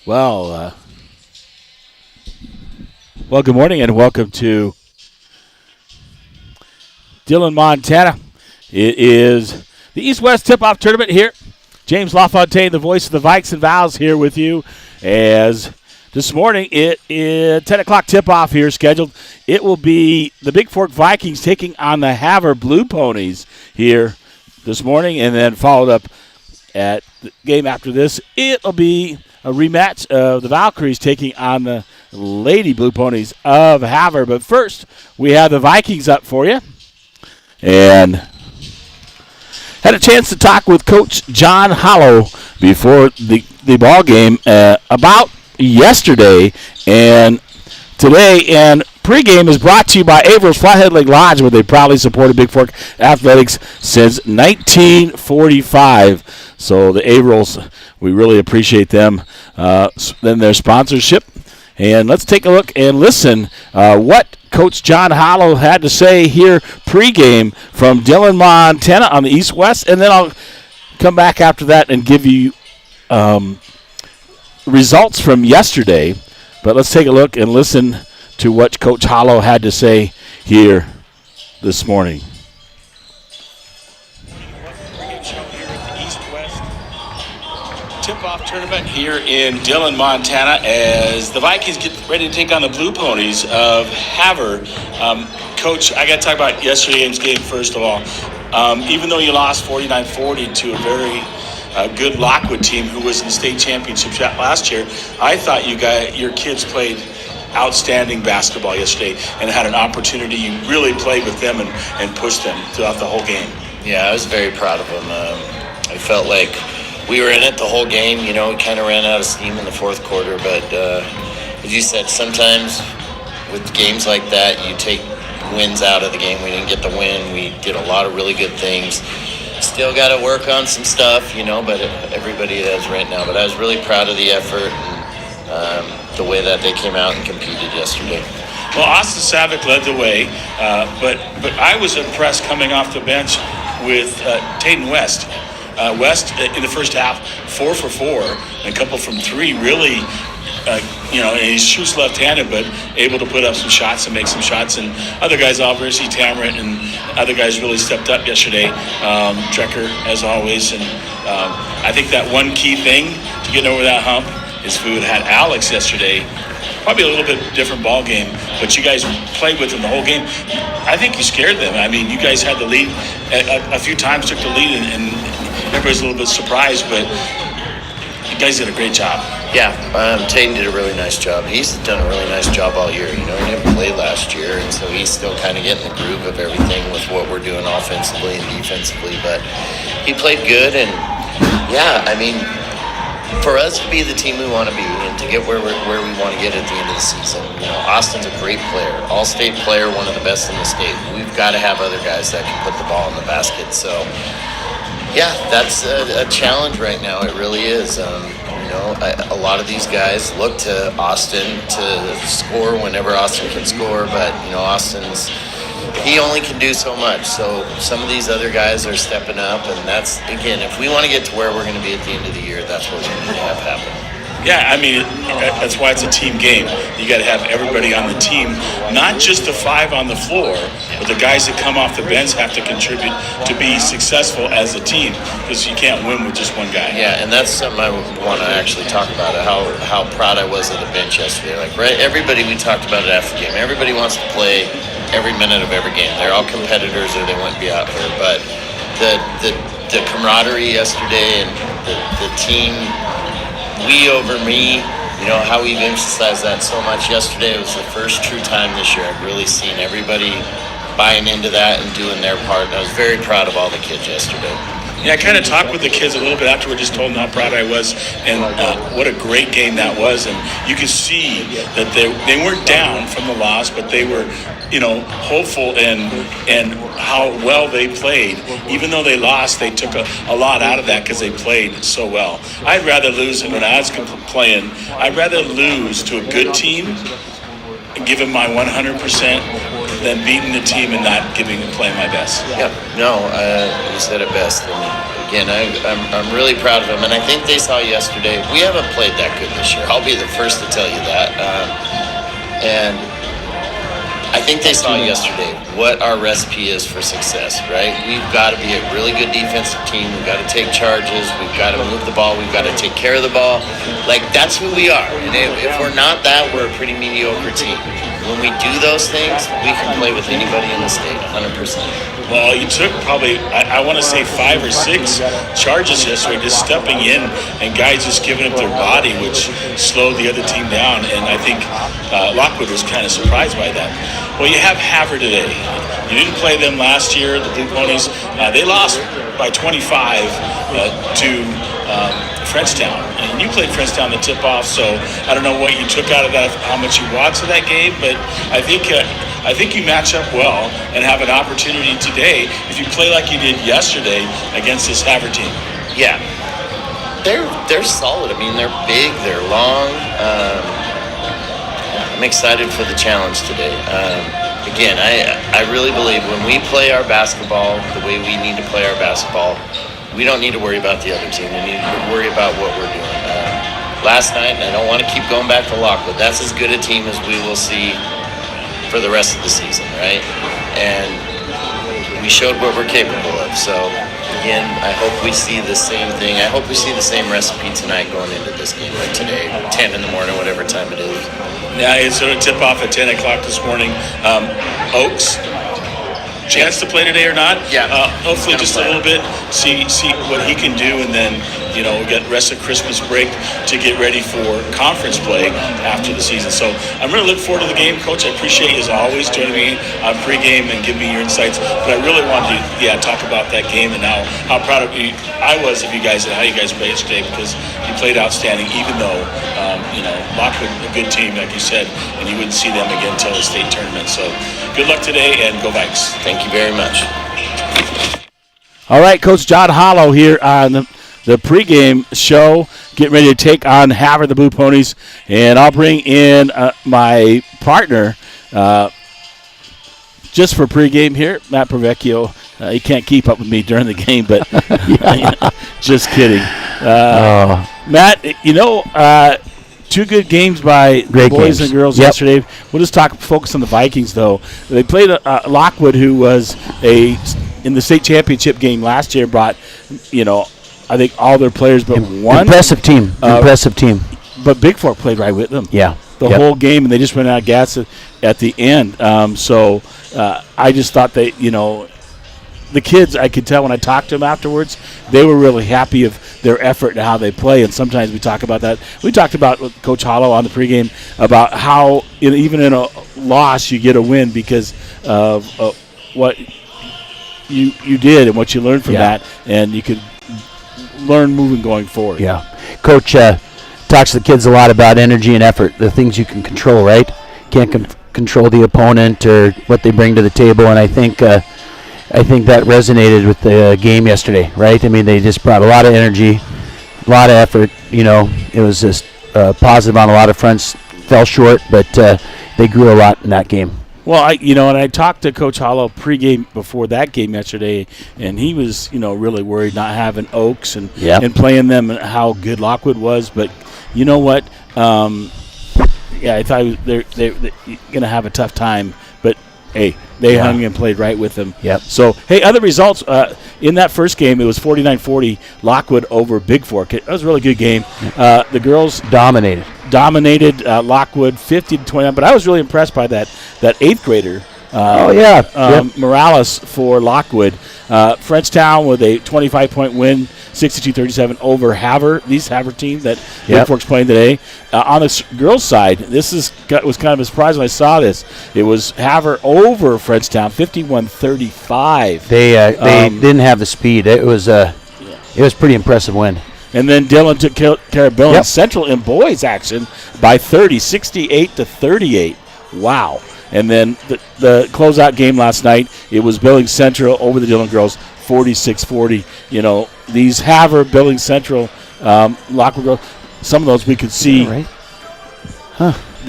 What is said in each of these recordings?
Well, good morning and welcome to Dillon, Montana. It is the East-West Tip-Off Tournament here. James LaFontaine, the voice of the Vikes and Vows, here with you as this morning it is 10 o'clock tip-off here scheduled. It will be the Big Fork Vikings taking on the Havre Blue Ponies here this morning, and then followed up at the game after this. It'll be a rematch of the Valkyries taking on the Lady Blue Ponies of Havre. But first, we have the Vikings up for you. And had a chance to talk with Coach John Hollow before the ball game about yesterday and today. And Pregame is brought to you by Avery's Flathead Lake Lodge, where they proudly supported Big Fork Athletics since 1945. So the Averils, we really appreciate them, then their sponsorship. And let's take a look and listen what Coach John Hollow had to say here pregame from Dillon, Montana on the East-West. And then I'll come back after that and give you results from yesterday. But let's take a look and listen to what Coach Hollow had to say here this morning. Tip-off tournament here in Dillon, Montana, as the Vikings get ready to take on the Blue Ponies of Havre. Coach, I got to talk about yesterday's game first of all. Even though you lost 49-40 to a very good Lockwood team who was in the state championship last year, I thought your kids played outstanding basketball yesterday and had an opportunity. You really played with them and pushed them throughout the whole game. Yeah, I was very proud of them. I felt like we were in it the whole game. You know, we kind of ran out of steam in the fourth quarter. But as you said, sometimes with games like that, you take wins out of the game. We didn't get the win. We did a lot of really good things. Still got to work on some stuff, but everybody has right now. But I was really proud of the effort and the way that they came out and competed yesterday. Well, Austin Savick led the way, but I was impressed coming off the bench with Tayden West. West in the first half, 4 for 4, and a couple from three. Really, and he shoots left-handed, but able to put up some shots and make some shots. And other guys, obviously, Tamrit and other guys really stepped up yesterday. Trekker, as always. And I think that one key thing to get over that hump is if we would have had Alex yesterday, probably a little bit different ball game, but you guys played with him the whole game. I think you scared them. I mean, you guys had the lead a few times, took the lead, and everybody's a little bit surprised, but you guys did a great job. Yeah, Tayden did a really nice job. He's done a really nice job all year. He didn't play last year, and so he's still kind of getting the groove of everything with what we're doing offensively and defensively, but he played good, and yeah, I mean, for us to be the team we want to be and to get where we want to get at the end of the season, Austin's a great player, all-state player, one of the best in the state. We've got to have other guys that can put the ball in the basket. So, yeah, that's a challenge right now. It really is. A lot of these guys look to Austin to score whenever Austin can score, but, he only can do so much. So some of these other guys are stepping up, and that's, again, if we want to get to where we're going to be at the end of the year, that's what we need to have happen. Yeah, I mean, that's why it's a team game. You got to have everybody on the team, not just the 5 on the floor, but the guys that come off the bench have to contribute to be successful as a team, because you can't win with just one guy. Yeah, and that's something I want to actually talk about, how proud I was of the bench yesterday. Everybody, we talked about it after the game. Everybody wants to play every minute of every game. They're all competitors or they wouldn't be out here. But the camaraderie yesterday and the team, we over me, how we've emphasized that so much yesterday. It was the first true time this year I've really seen everybody buying into that and doing their part. And I was very proud of all the kids yesterday. Yeah, I kind of talked with the kids a little bit afterward, just told them how proud I was and what a great game that was. And you could see that they weren't down from the loss, but they were, hopeful and how well they played. Even though they lost, they took a lot out of that because they played so well. I'd rather lose, when I was playing, I'd rather lose to a good team and give them my 100% than beating the team and not playing my best. Yeah, no, you said it best. I mean, again, I'm really proud of them, and I think they saw yesterday. We haven't played that good this year. I'll be the first to tell you that. And I think they saw yesterday what our recipe is for success, right? We've got to be a really good defensive team. We've got to take charges. We've got to move the ball. We've got to take care of the ball. Like, that's who we are. And if we're not that, we're a pretty mediocre team. When we do those things, we can play with anybody in the state, 100%. Well, you took probably, I want to say 5 or 6 charges yesterday, just stepping in and guys just giving up their body, which slowed the other team down. And I think Lockwood was kind of surprised by that. Well, you have Havre today. You didn't play them last year, the Blue Ponies. They lost by 25 to Frenchtown. And you played Frenchtown the tip-off, so I don't know what you took out of that, how much you watched of that game, but I think you match up well and have an opportunity today if you play like you did yesterday against this Havre team. Yeah, they're solid. I mean, they're big, they're long. I'm excited for the challenge today. Again, I really believe when we play our basketball the way we need to play our basketball, we don't need to worry about the other team. We need to worry about what we're doing. Last night, and I don't want to keep going back to Lockwood, that's as good a team as we will see for the rest of the season, right? And we showed what we're capable of. So, again, I hope we see the same thing. I hope we see the same recipe tonight going into this game, like today, 10 in the morning, whatever time it is. Yeah, it's going to tip off at 10 o'clock this morning. Oaks, chance to play today or not? Yeah. Hopefully just a little bit, see what he can do, and then, we get rest of Christmas break to get ready for conference play after the season. So I'm really looking forward to the game, Coach. I appreciate you, as always, joining me on pregame and giving me your insights. But I really wanted to, talk about that game and how proud of you I was of you guys and how you guys played today, because you played outstanding, even though, Lockwood, a good team, like you said, and you wouldn't see them again until the state tournament. So good luck today, and go Vikes. Thank you very much. All right, Coach John Hollow here on the pregame show, getting ready to take on Havre, the Blue Ponies. And I'll bring in my partner just for pregame here, Matt Provecchio. He can't keep up with me during the game, but just kidding. Matt, 2 good games by the boys and girls yesterday. We'll just focus on the Vikings, though. They played Lockwood, who was in the state championship game last year, brought, I think all their players but one. Impressive team. But Big Fork played right with them. Yeah. The whole game, and they just ran out of gas at the end. So I just thought they, the kids, I could tell when I talked to them afterwards, they were really happy of their effort and how they play. And sometimes we talk about that. We talked about with Coach Hollow on the pregame about how even in a loss you get a win because of what you did and what you learned from that, and you could learn moving going forward. Yeah. Coach talks to the kids a lot about energy and effort, the things you can control, right? Can't control the opponent or what they bring to the table, and I think that resonated with the game yesterday, right? I mean, they just brought a lot of energy, a lot of effort. It was just positive on a lot of fronts. Fell short, but they grew a lot in that game. Well, and I talked to Coach Hollow pregame before that game yesterday, and he was, really worried not having Oaks and playing them and how good Lockwood was. But you know what? I thought they're going to have a tough time. But, hey, they hung and played right with them. Yep. So, hey, other results. In that first game, it was 49-40 Lockwood over Big Fork. It was a really good game. The girls dominated Lockwood 50-29. But I was really impressed by that 8th grader. Morales for Lockwood. Frenchtown with a 25-point win, 62-37 over Havre. These Havre team that Big Fork's playing today. On the girls' side, this was kind of a surprise when I saw this. It was Havre over Frenchtown, 51-35. They didn't have the speed. It was a pretty impressive win. And then Dillon took care of Billings Central in boys action by 30, 68-38. Wow. And then the closeout game last night, it was Billings Central over the Dillon girls, 46-40. These Havre, Billings Central, Lockwood girls, some of those we could see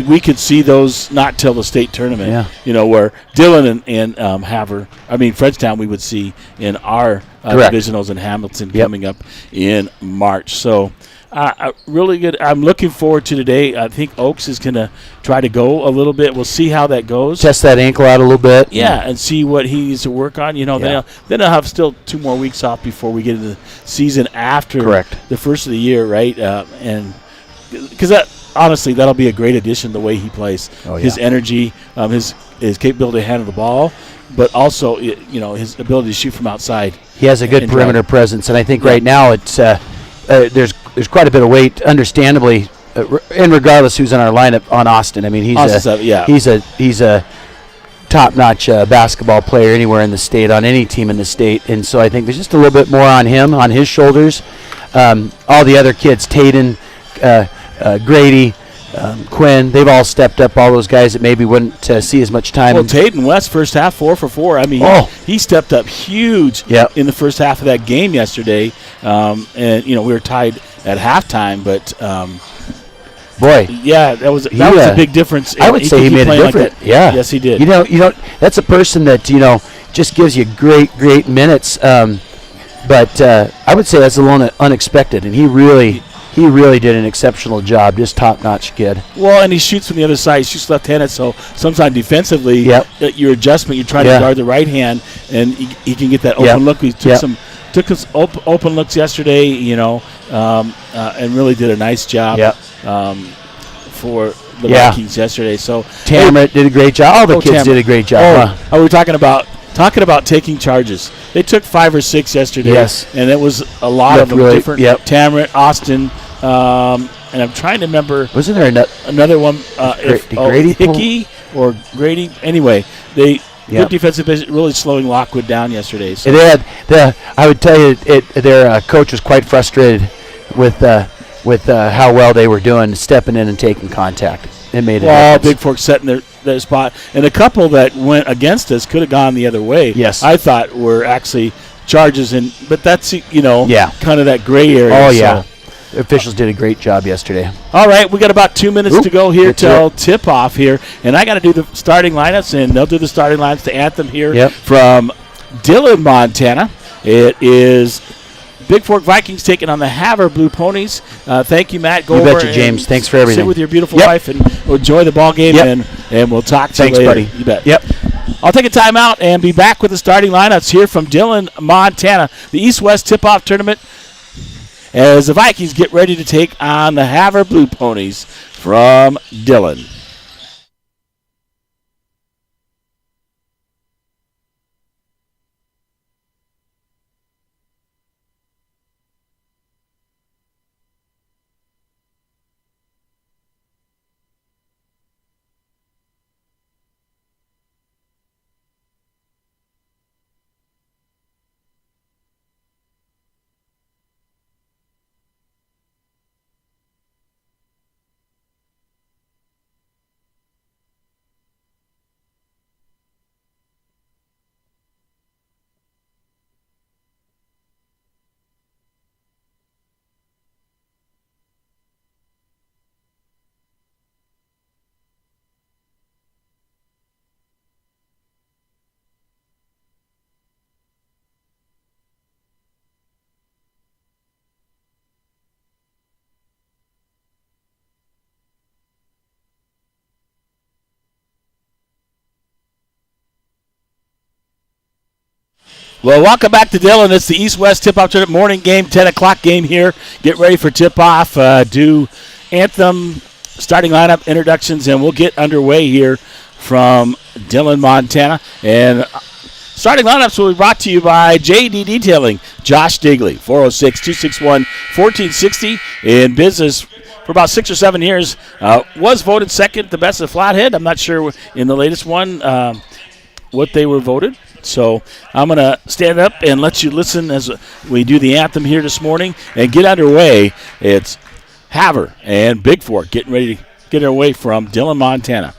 we could see those not till the state tournament. Yeah. You know, where Dillon and Havre, Fredstown, we would see in our divisionals in Hamilton coming up in March. So. Really good. I'm looking forward to today. I think Oaks is going to try to go a little bit. We'll see how that goes. Test that ankle out a little bit. Yeah, and see what he needs to work on. You know, then I'll have still 2 more weeks off before we get into the season after the first of the year, right? And because honestly, that'll be a great addition the way he plays. His energy, his capability to handle the ball, but also his ability to shoot from outside. He has a good perimeter presence, and I think right now it's there's quite a bit of weight, understandably, and regardless who's in our lineup on Austin. I mean, he's a top-notch basketball player anywhere in the state, on any team in the state, and so I think there's just a little bit more on him, on his shoulders. All the other kids, Tayden, Grady, Quinn, they've all stepped up. All those guys that maybe wouldn't see as much time. Well, Tayden West, first half 4 for 4. I mean, he stepped up huge in the first half of that game yesterday. And we were tied at halftime, but that was a big difference. I would say he made a difference. Yes, he did. That's a person that just gives you great minutes. But I would say that's a little unexpected, and he really did an exceptional job. Just top-notch kid. Well, and he shoots from the other side. He shoots left-handed, so sometimes defensively, your adjustment, you're trying to guard the right hand, and he can get that open look. He took us open looks yesterday, and really did a nice job for the Vikings yesterday. So Tamara did a great job. All the kids did a great job. Are we talking about taking charges? They took 5 or 6 yesterday, and it was a lot of them different. Tamara, Austin, and I'm trying to remember. Wasn't there another one? Grady Hickey or Grady? Anyway, they good defensive position, really slowing Lockwood down yesterday. So. I would tell you, their coach was quite frustrated with how well they were doing, stepping in and taking contact. It made it. Big Fork setting their spot, and a couple that went against us could have gone the other way. Yes, I thought were actually charges, but that's kind of that gray area. Oh yeah. So. The officials did a great job yesterday. All right, we got about 2 minutes to go here till tip-off here, and I got to do the starting lineups, and they'll do the starting lineups to Anthem here from Dillon, Montana. It is Big Fork Vikings taking on the Havre Blue Ponies. Thank you, Matt. You betcha, James. Thanks for everything. Sit with your beautiful wife and enjoy the ball game, and we'll talk to you later. Thanks, buddy. You bet. Yep. I'll take a timeout and be back with the starting lineups here from Dillon, Montana. The East-West tip-off tournament as the Vikings get ready to take on the Havre Blue Ponies from Dillon. Well, welcome back to Dillon. It's the East-West tip-off tournament morning game, 10 o'clock game here. Get ready for tip-off. Do Anthem starting lineup introductions, and we'll get underway here from Dillon, Montana. And starting lineups will be brought to you by JD Detailing. Josh Digley, 406-261-1460. In business for about 6 or 7 years. Was voted second the best of Flathead. I'm not sure in the latest one what they were voted. So I'm going to stand up and let you listen as we do the anthem here this morning and get underway. It's Havre and Big Fork getting ready to get away from Dillon, Montana.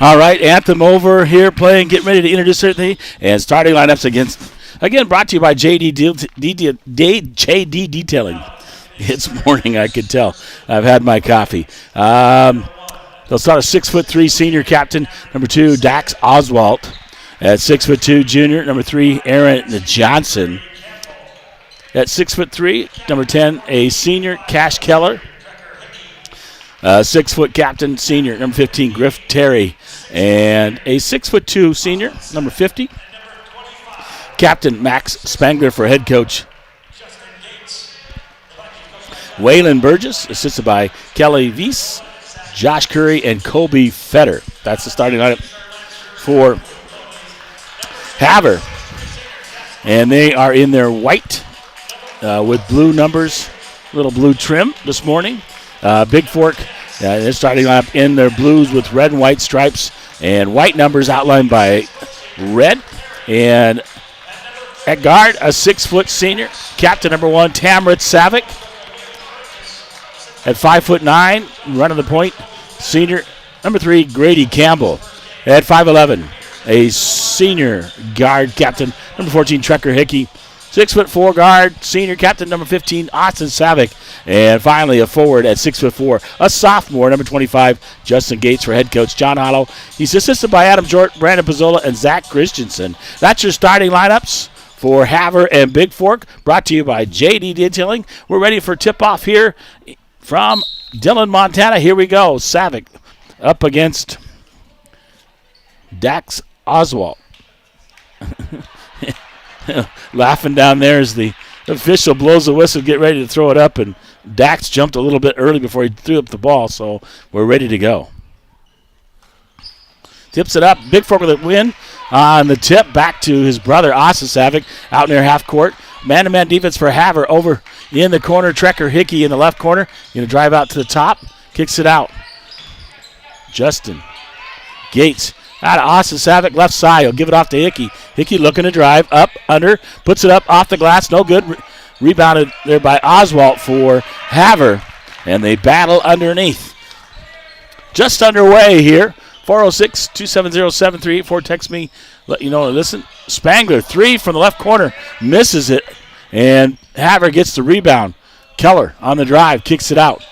All right, Anthem over here playing, getting ready to introduce everything. And starting lineups again, brought to you by JD Detailing. It's morning, I can tell. I've had my coffee. They'll start a 6'3" senior captain, number 2, Dax Oswalt. At 6'2", junior, number 3, Aaron Johnson. At 6'3", number 10, a senior, Cash Keller. 6-foot captain, senior, number 15, Griff Terry. And a 6'2" senior, number 50, Captain Max Spangler for head coach. Waylon Burgess, assisted by Kelly Weiss, Josh Curry, and Kobe Fetter. That's the starting lineup for Havre. And they are in their white with blue numbers, little blue trim this morning. Big Fork, they're starting lineup in their blues with red and white stripes and white numbers outlined by red. And at guard, a 6-foot senior, captain number 1, Tamrit Savick. At 5'9", running the point, senior, number 3, Grady Campbell. At 5'11", a senior guard captain, number 14, Trekker Hickey. 6'4" guard, senior captain, number 15, Austin Savick. And finally, a forward at 6'4", a sophomore, number 25, Justin Gates for head coach John Hollow. He's assisted by Adam Jort, Brandon Pizzola, and Zach Christensen. That's your starting lineups for Havre and Big Fork, brought to you by JD Detailing. We're ready for tip-off here from Dillon, Montana. Here we go. Savick up against Dax Oswalt. Laughing down there as the official blows the whistle, get ready to throw it up, and Dax jumped a little bit early before he threw up the ball, so we're ready to go. Tips it up. Big Fork with a win on the tip. Back to his brother, Austin Savick, out near half court. Man-to-man defense for Havre over in the corner. Trekker Hickey in the left corner. Going to drive out to the top. Kicks it out. Justin Gates out of Austin Savick, left side. He'll give it off to Hickey. Hickey looking to drive. Up, under. Puts it up off the glass. No good. Rebounded there by Oswalt for Havre. And they battle underneath. Just underway here. 406-270-7384. Text me, let you know. Listen, Spangler, 3 from the left corner, misses it, and Havre gets the rebound. Keller on the drive, kicks it out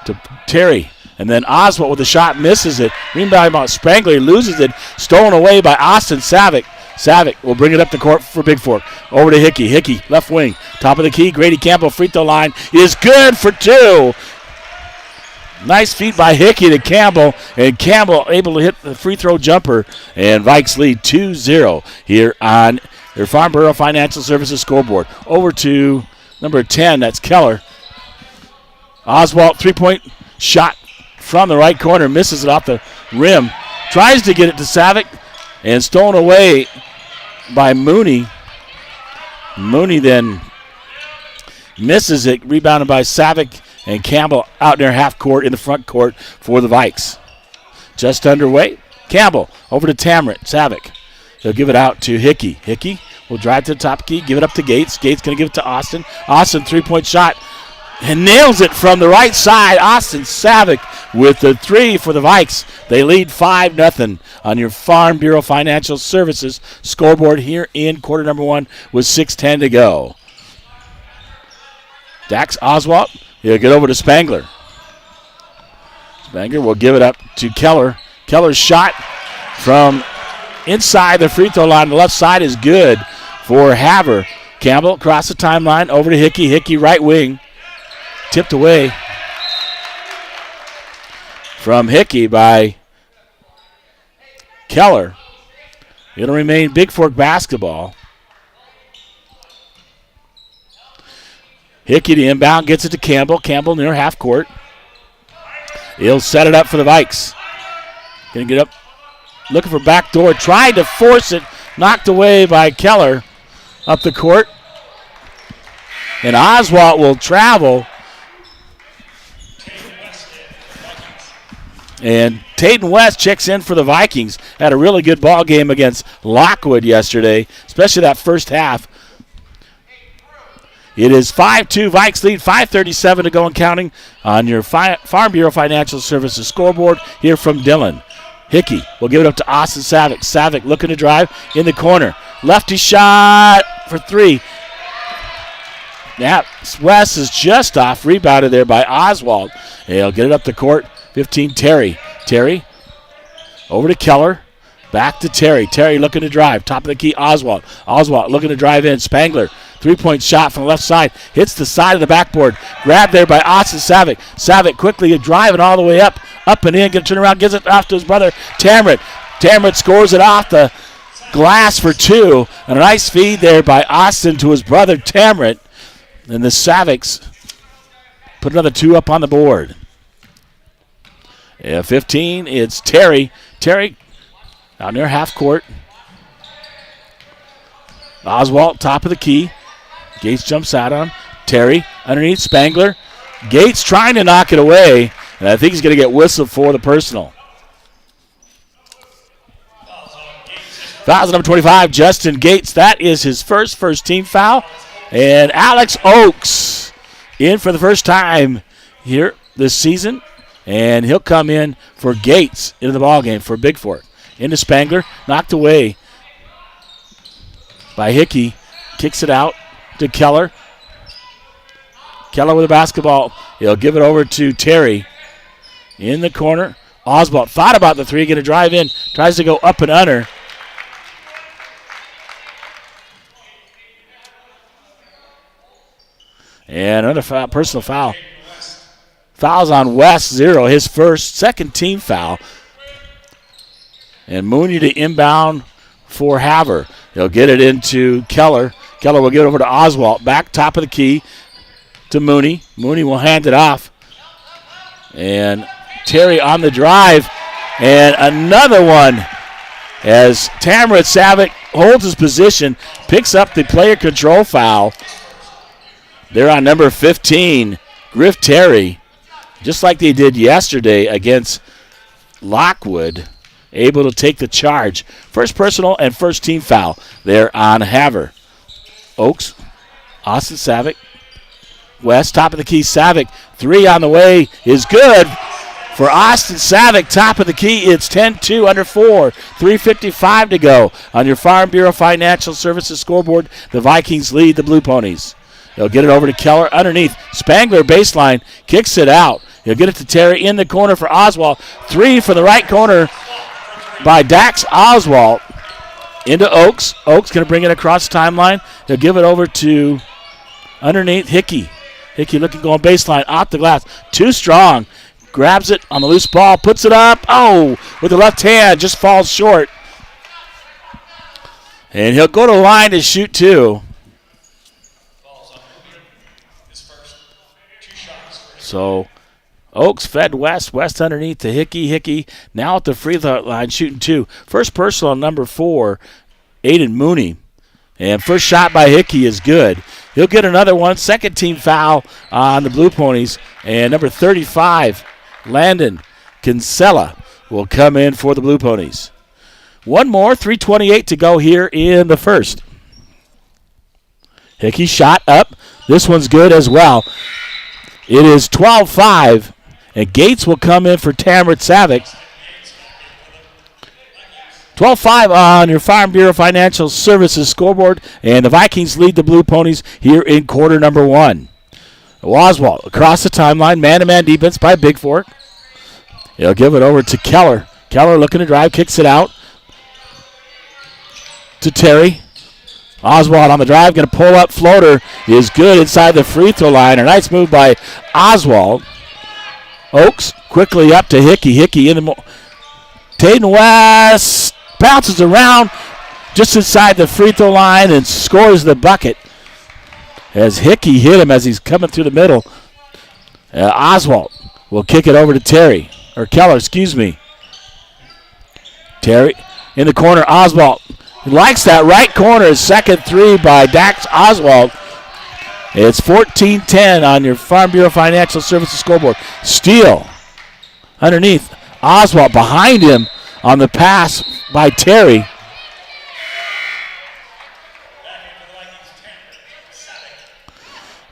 to Terry, and then Oswalt with the shot, misses it. Rebound by Spangler, loses it, stolen away by Austin Savick. Savick will bring it up the court for Big Fork. Over to Hickey. Hickey, left wing, top of the key. Grady Campbell, free throw line is good for 2. Nice feed by Hickey to Campbell, and Campbell able to hit the free throw jumper, and Vikes lead 2-0 here on their Farm Bureau Financial Services scoreboard. Over to number 10, that's Keller. Oswalt, three-point shot from the right corner, misses it off the rim. Tries to get it to Savick, and stolen away by Mooney. Mooney then misses it, rebounded by Savick. And Campbell out near half court in the front court for the Vikes. Just underway. Campbell over to Tamrit Savick. He'll give it out to Hickey. Hickey will drive to the top key, give it up to Gates. Gates going to give it to Austin. Austin, three-point shot. And nails it from the right side. Austin Savick with the 3 for the Vikes. They lead 5-0 on your Farm Bureau Financial Services scoreboard here in quarter number 1 with 6:10 to go. Dax Oswalt. He'll get over to Spangler. Spangler will give it up to Keller. Keller's shot from inside the free throw line. The left side is good for Havre. Campbell across the timeline over to Hickey. Hickey right wing. Tipped away from Hickey by Keller. It'll remain Big Fork basketball. Hickey to inbound, gets it to Campbell. Campbell near half court. He'll set it up for the Vikes. Going to get up, looking for backdoor. Tried to force it, knocked away by Keller up the court. And Oswalt will travel. And Tayden West checks in for the Vikings. Had a really good ball game against Lockwood yesterday, especially that first half. It is 5-2, Vikes lead, 5:37 to go and counting on your Farm Bureau Financial Services scoreboard here from Dillon. Hickey will give it up to Austin Savick. Savick looking to drive in the corner. Lefty shot for 3. Yeah, West is just off. Rebounded there by Oswald. He'll get it up the court. 15, Terry. Terry over to Keller. Back to Terry. Terry looking to drive. Top of the key, Oswald. Oswald looking to drive in. Spangler. 3-point shot from the left side. Hits the side of the backboard. Grabbed there by Austin Savick. Savick quickly driving all the way up and in. Going to turn around. Gives it off to his brother, Tamrit. Tamrit scores it off the glass for 2. And a nice feed there by Austin to his brother, Tamrit. And the Savicks put another 2 up on the board. 15, it's Terry. Terry out near half court. Oswald, top of the key. Gates jumps out on Terry. Underneath, Spangler. Gates trying to knock it away. And I think he's going to get whistled for the personal. Foul number 25, Justin Gates. That is his first team foul. And Alex Oakes in for the first time here this season. And he'll come in for Gates into the ballgame for Big Fork. Into Spangler, knocked away by Hickey. Kicks it out to Keller. Keller with the basketball. He'll give it over to Terry. In the corner. Oswald thought about the 3, going to drive in. Tries to go up and under. And another personal foul. Fouls on West, 0. His second team foul. And Mooney to inbound for Havre. He'll get it into Keller. Keller will get it over to Oswald. Back top of the key to Mooney. Mooney will hand it off. And Terry on the drive. And another one as Tamrit Savick holds his position, picks up the player control foul. They're on number 15, Griff Terry, just like they did yesterday against Lockwood, able to take the charge. First personal and first team foul there on Havre. Oakes, Austin Savick, West, top of the key, Savick, 3 on the way is good for Austin Savick, top of the key. It's 10-2 under 4, 3:55 to go on your Farm Bureau Financial Services scoreboard. The Vikings lead the Blue Ponies. They'll get it over to Keller underneath. Spangler baseline, kicks it out. He'll get it to Terry in the corner for Oswald. 3 for the right corner by Dax Oswald. Into Oakes. Oakes going to bring it across the timeline. He'll give it over to underneath Hickey. Hickey looking going baseline, off the glass. Too strong. Grabs it on the loose ball, puts it up. Oh, with the left hand, just falls short. And he'll go to the line to shoot 2. So Oakes fed West. West underneath to Hickey. Hickey now at the free throw line shooting 2. First personal on number 4, Aiden Mooney. And first shot by Hickey is good. He'll get another one. Second team foul on the Blue Ponies. And number 35, Landon Kinsella, will come in for the Blue Ponies. One more, 3:28 to go here in the first. Hickey shot up. This one's good as well. It is 12-5, and Gates will come in for Tamrit Savick. 12-5 on your Farm Bureau Financial Services scoreboard, and the Vikings lead the Blue Ponies here in quarter number 1. Oswald across the timeline, man-to-man defense by Big Fork. He'll give it over to Keller. Keller looking to drive, kicks it out to Terry. Oswald on the drive, going to pull up, floater is good inside the free throw line. A nice move by Oswald. Oakes quickly up to Hickey. Hickey in the Tayden West bounces around just inside the free throw line and scores the bucket as Hickey hit him as he's coming through the middle. Oswald will kick it over to Terry, or Keller, excuse me. Terry in the corner, Oswald. He likes that right corner. Second 3 by Dax Oswald. It's 14-10 on your Farm Bureau Financial Services scoreboard. Steele underneath. Oswald behind him on the pass by Terry.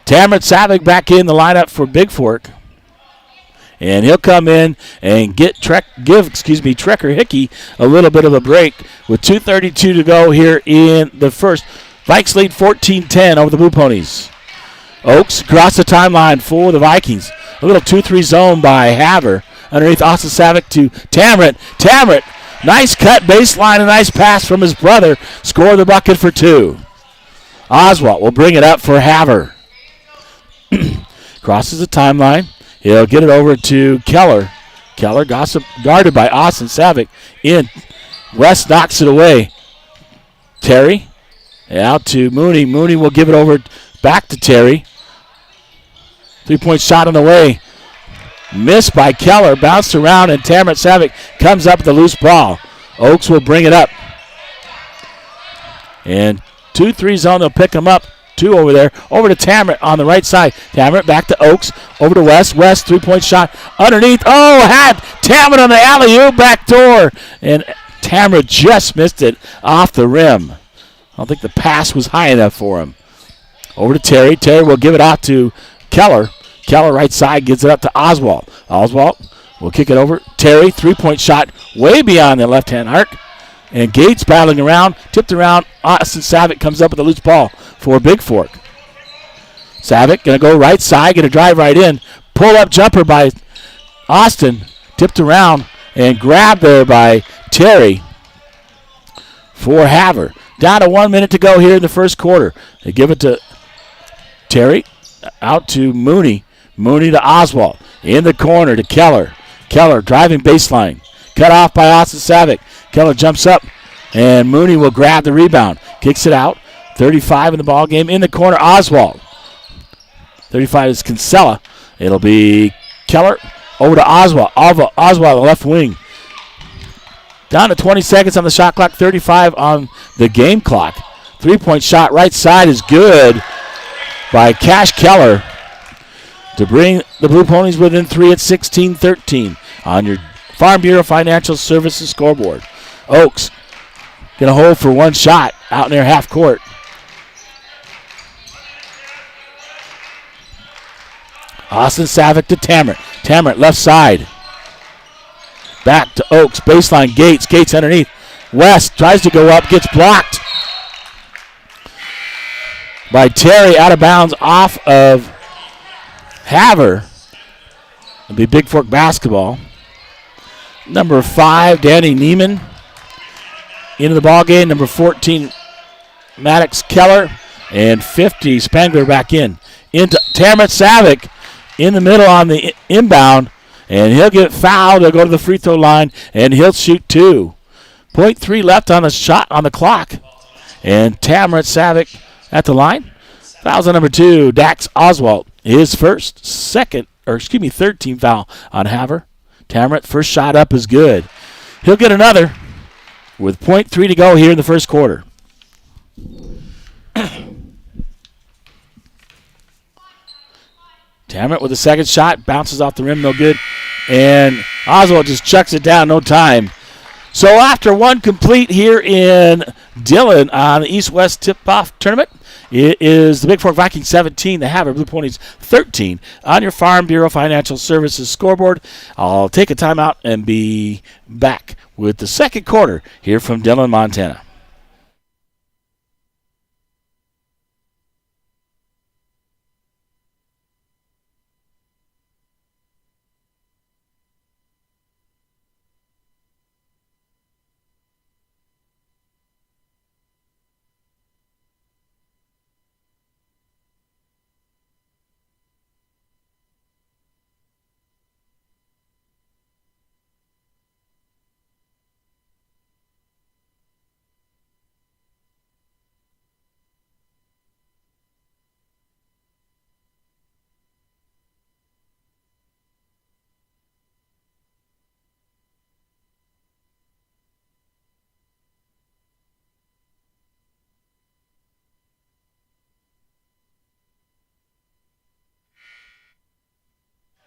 Tamrit Savick back in the lineup for Big Fork. and he'll come in and give Trekker Hickey a little bit of a break with 2:32 to go here in the first. Vikes lead 14-10 over the Blue Ponies. Oaks across the timeline for the Vikings. A little 2-3 zone by Havre. Underneath Austin Savick to Tamret. Tamret, nice cut baseline, a nice pass from his brother. Score the bucket for 2. Oswalt will bring it up for Havre. Crosses the timeline. He'll get it over to Keller. Keller guarded by Austin Savick. In. West knocks it away. Terry. Out to Mooney. Mooney will give it over back to Terry. 3-point shot on the way. Missed by Keller. Bounced around, and Tamret Savick comes up with the loose ball. Oaks will bring it up. And 2-3 zone. They'll pick him up. 2 over there. Over to Tamret on the right side. Tamret back to Oaks. Over to West. West 3-point shot underneath. Oh, had Tamret on the alley-oop back door. And Tamret just missed it off the rim. I don't think the pass was high enough for him. Over to Terry. Terry will give it out to Keller. Keller right side gives it up to Oswalt. Oswalt will kick it over. Terry, 3-point shot way beyond the left-hand arc. And Gates battling around. Tipped around. Austin Savick comes up with a loose ball for Big Fork. Savick going to go right side. Going to drive right in. Pull-up jumper by Austin. Tipped around and grabbed there by Terry for Havre. Down to 1 minute to go here in the first quarter. They give it to Terry. Out to Mooney. Mooney to Oswalt. In the corner to Keller. Keller driving baseline. Cut off by Austin Savick. Keller jumps up, and Mooney will grab the rebound. Kicks it out. 35 in the ball game. In the corner, Oswalt. 35 is Kinsella. It'll be Keller over to Oswalt. Oswalt, the left wing. Down to 20 seconds on the shot clock. 35 on the game clock. 3-point shot right side is good by Cash Keller to bring the Blue Ponies within 3 at 16-13 on your Farm Bureau Financial Services scoreboard. Oaks going to hold for one shot out near half court. Austin Savick to Tamret. Tamret left side. Back to Oaks. Baseline Gates. Gates underneath. West tries to go up. Gets blocked by Terry, out of bounds off of Havre. It'll be Big Fork basketball. Number 5, Danny Neiman into the ball game. Number 14, Maddox Keller. And 50, Spangler back in. Into Tamret Savick in the middle on the inbound. And he'll get fouled. He'll go to the free throw line, and he'll shoot 2. 0.3 left on the shot on the clock. And Tamret Savick at the line. Fouls on number 2, Dax Oswalt. His third team foul on Havre. Tamret, first shot up is good. He'll get another with 0.3 to go here in the first quarter. Tamret with the second shot, bounces off the rim, no good. And Oswalt just chucks it down, no time. So after one complete here in Dillon on the East-West tip-off tournament, it is the Big Fork Vikings 17, the Havre Blue Ponies 13 on your Farm Bureau Financial Services scoreboard. I'll take a timeout and be back with the second quarter here from Dillon, Montana.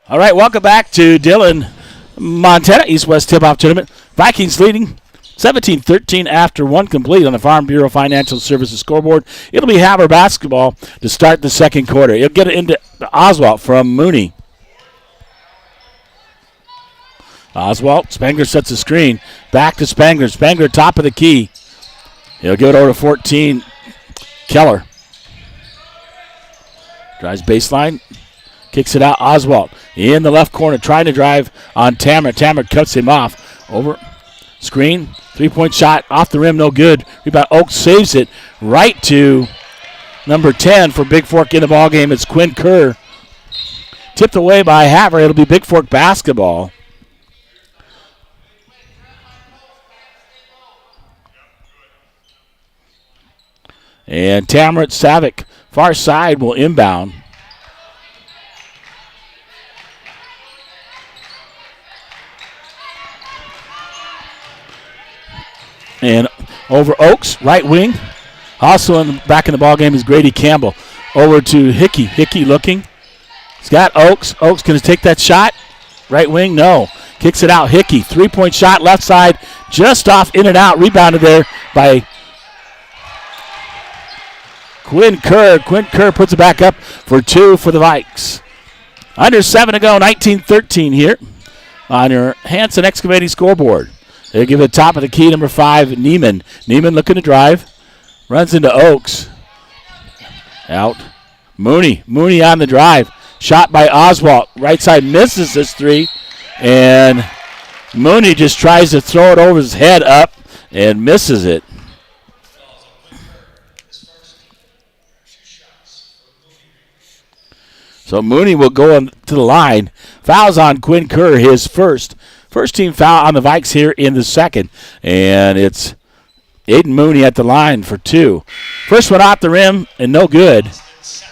All right, welcome back to Dillon, Montana, East-West tip-off tournament. Vikings leading 17-13 after one complete on the Farm Bureau Financial Services scoreboard. It'll be Havre basketball to start the second quarter. You'll get it into Oswalt from Mooney. Oswalt, Spangler sets a screen. Back to Spangler. Spangler top of the key. He'll give it over to 14. Keller. Drives baseline. Kicks it out. Oswalt in the left corner trying to drive on Tammer. Tammer cuts him off. Over. Screen. 3-point shot off the rim. No good. Rebound. Oaks saves it right to number 10 for Big Fork in the ballgame. It's Quinn Kerr. Tipped away by Havre. It'll be Big Fork basketball. And Tamrat Savick, far side, will inbound. And over Oaks, right wing. Also back in the ballgame is Grady Campbell. Over to Hickey. Hickey looking. He's got Oaks. Oaks going to take that shot. Right wing, no. Kicks it out. Hickey, 3-point shot, left side, just off, in and out. Rebounded there by Quinn Kerr. Quinn Kerr puts it back up for 2 for the Vikes. Under 7 to go, 19-13 here on your Hanson Excavating scoreboard. They give it top of the key, number 5, Neiman. Neiman looking to drive. Runs into Oaks. Out. Mooney. Mooney on the drive. Shot by Oswalt. Right side misses this 3. And Mooney just tries to throw it over his head up and misses it. So Mooney will go on to the line. Fouls on Quinn Kerr, his first team foul on the Vikes here in the second. And it's Aiden Mooney at the line for 2. First one off the rim and no good.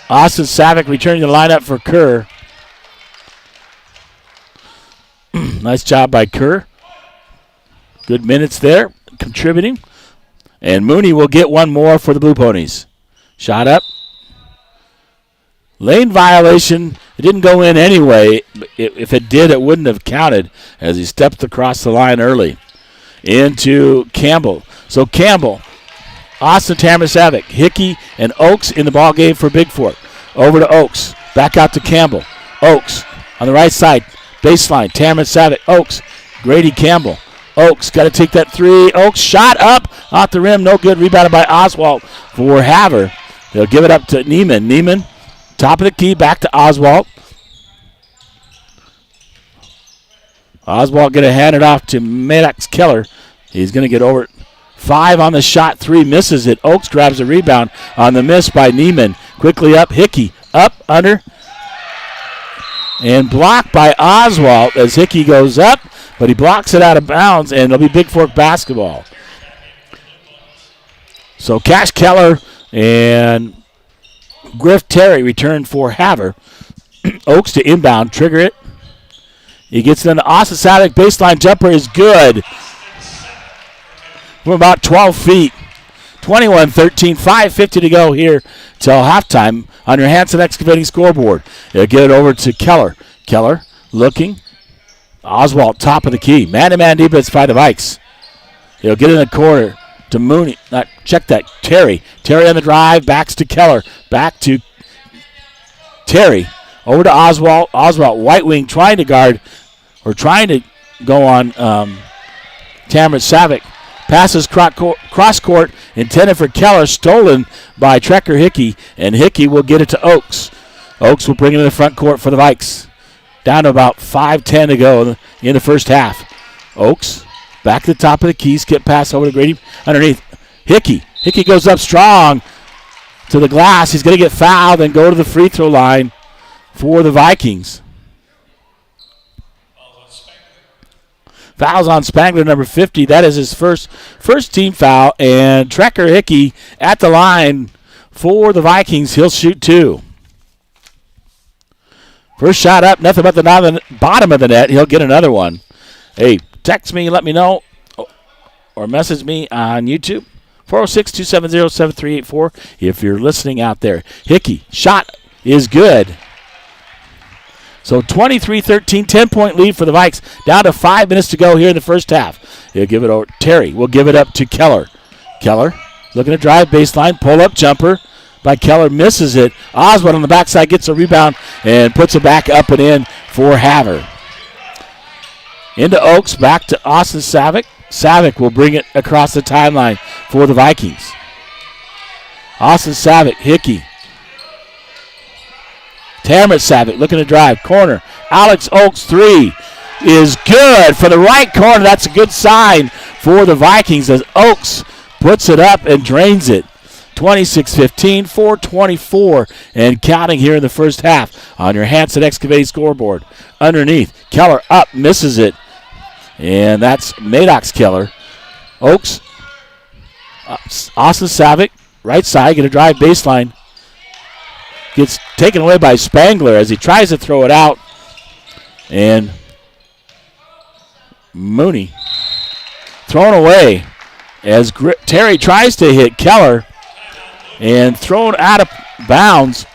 Austin Savick returning the lineup for Kerr. Nice job by Kerr. Good minutes there, contributing. And Mooney will get one more for the Blue Ponies. Shot up. Lane violation. It didn't go in anyway. If it did, it wouldn't have counted as he stepped across the line early. Into Campbell. So Campbell, Austin Tamasavic, Hickey, and Oaks in the ball game for Big Fork. Over to Oaks. Back out to Campbell. Oaks on the right side. Baseline. Tamasavic. Oaks. Grady Campbell. Oaks got to take that 3. Oaks shot up off the rim. No good. Rebounded by Oswalt for Havre. They'll give it up to Neiman. Neiman. Top of the key, back to Oswalt. Oswalt going to hand it off to Maddox Keller. He's going to get over it. 5 on the shot, 3 misses it. Oaks grabs a rebound on the miss by Neiman. Quickly up, Hickey, up, under. And blocked by Oswalt as Hickey goes up, but he blocks it out of bounds, and it'll be Big Fork basketball. So Cash Keller and Griff Terry returned for Havre. Oaks to inbound, trigger it. He gets it into Austin Savick. Baseline jumper is good. From about 12 feet. 21-13, 5:50 to go here till halftime on your Hanson Excavating scoreboard. They'll get it over to Keller. Keller looking. Oswalt, top of the key. Man-to-man defense by the Vikes. He'll get in the corner to Mooney. Check that. Terry. Terry on the drive. Backs to Keller. Back to Terry. Over to Oswalt. Oswalt, white wing, trying to guard, or trying to go on Tamrat Savick. Passes cross court, intended for Keller, stolen by Trekker Hickey, and Hickey will get it to Oaks. Oaks will bring it in the front court for the Vikes. Down to about 5:10 to go in the first half. Oaks back to the top of the key, skip pass over to Grady underneath. Hickey. Hickey goes up strong to the glass. He's going to get fouled and go to the free throw line for the Vikings. Fouls on Spangler, number 50. That is his first team foul. And Trekker Hickey at the line for the Vikings. He'll shoot 2. First shot up, nothing but the bottom of the net. He'll get another one. Hey, text me, let me know, or message me on YouTube. 406-270-7384 if you're listening out there. Hickey, shot is good. So 23-13, 10-point lead for the Vikes. Down to 5 minutes to go here in the first half. He'll give it over. Terry will give it up to Keller. Keller looking to drive baseline. Pull-up jumper by Keller. Misses it. Oswald on the backside gets a rebound and puts it back up and in for Havre. Into Oaks, back to Austin Savick. Savick will bring it across the timeline for the Vikings. Austin Savick, Hickey. Tamara Savick looking to drive. Corner. Alex Oaks, 3 is good for the right corner. That's a good sign for the Vikings as Oaks puts it up and drains it. 26-15, 4:24 and counting here in the first half on your Hanson Excavating scoreboard. Underneath, Keller up, misses it. And that's Maddox Keller. Oaks, Austin Savick, right side, going to drive baseline. Gets taken away by Spangler as he tries to throw it out. And Mooney thrown away as Terry tries to hit Keller and thrown out of bounds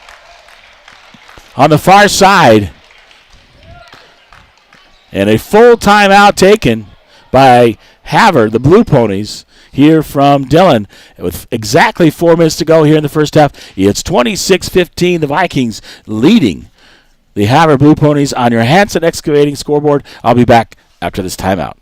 on the far side. And a full timeout taken by Havre, the Blue Ponies, here from Dillon. With exactly 4 minutes to go here in the first half, it's 26-15, the Vikings leading the Havre Blue Ponies on your Hanson Excavating scoreboard. I'll be back after this timeout.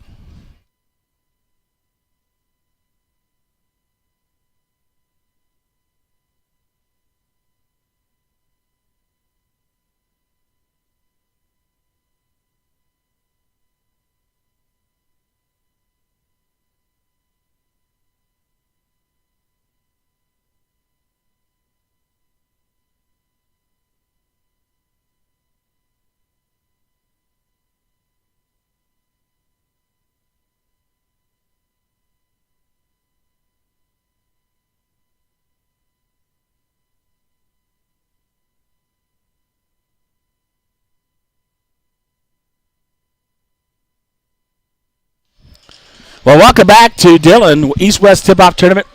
Well, welcome back to Dillon East-West Tip-Off Tournament.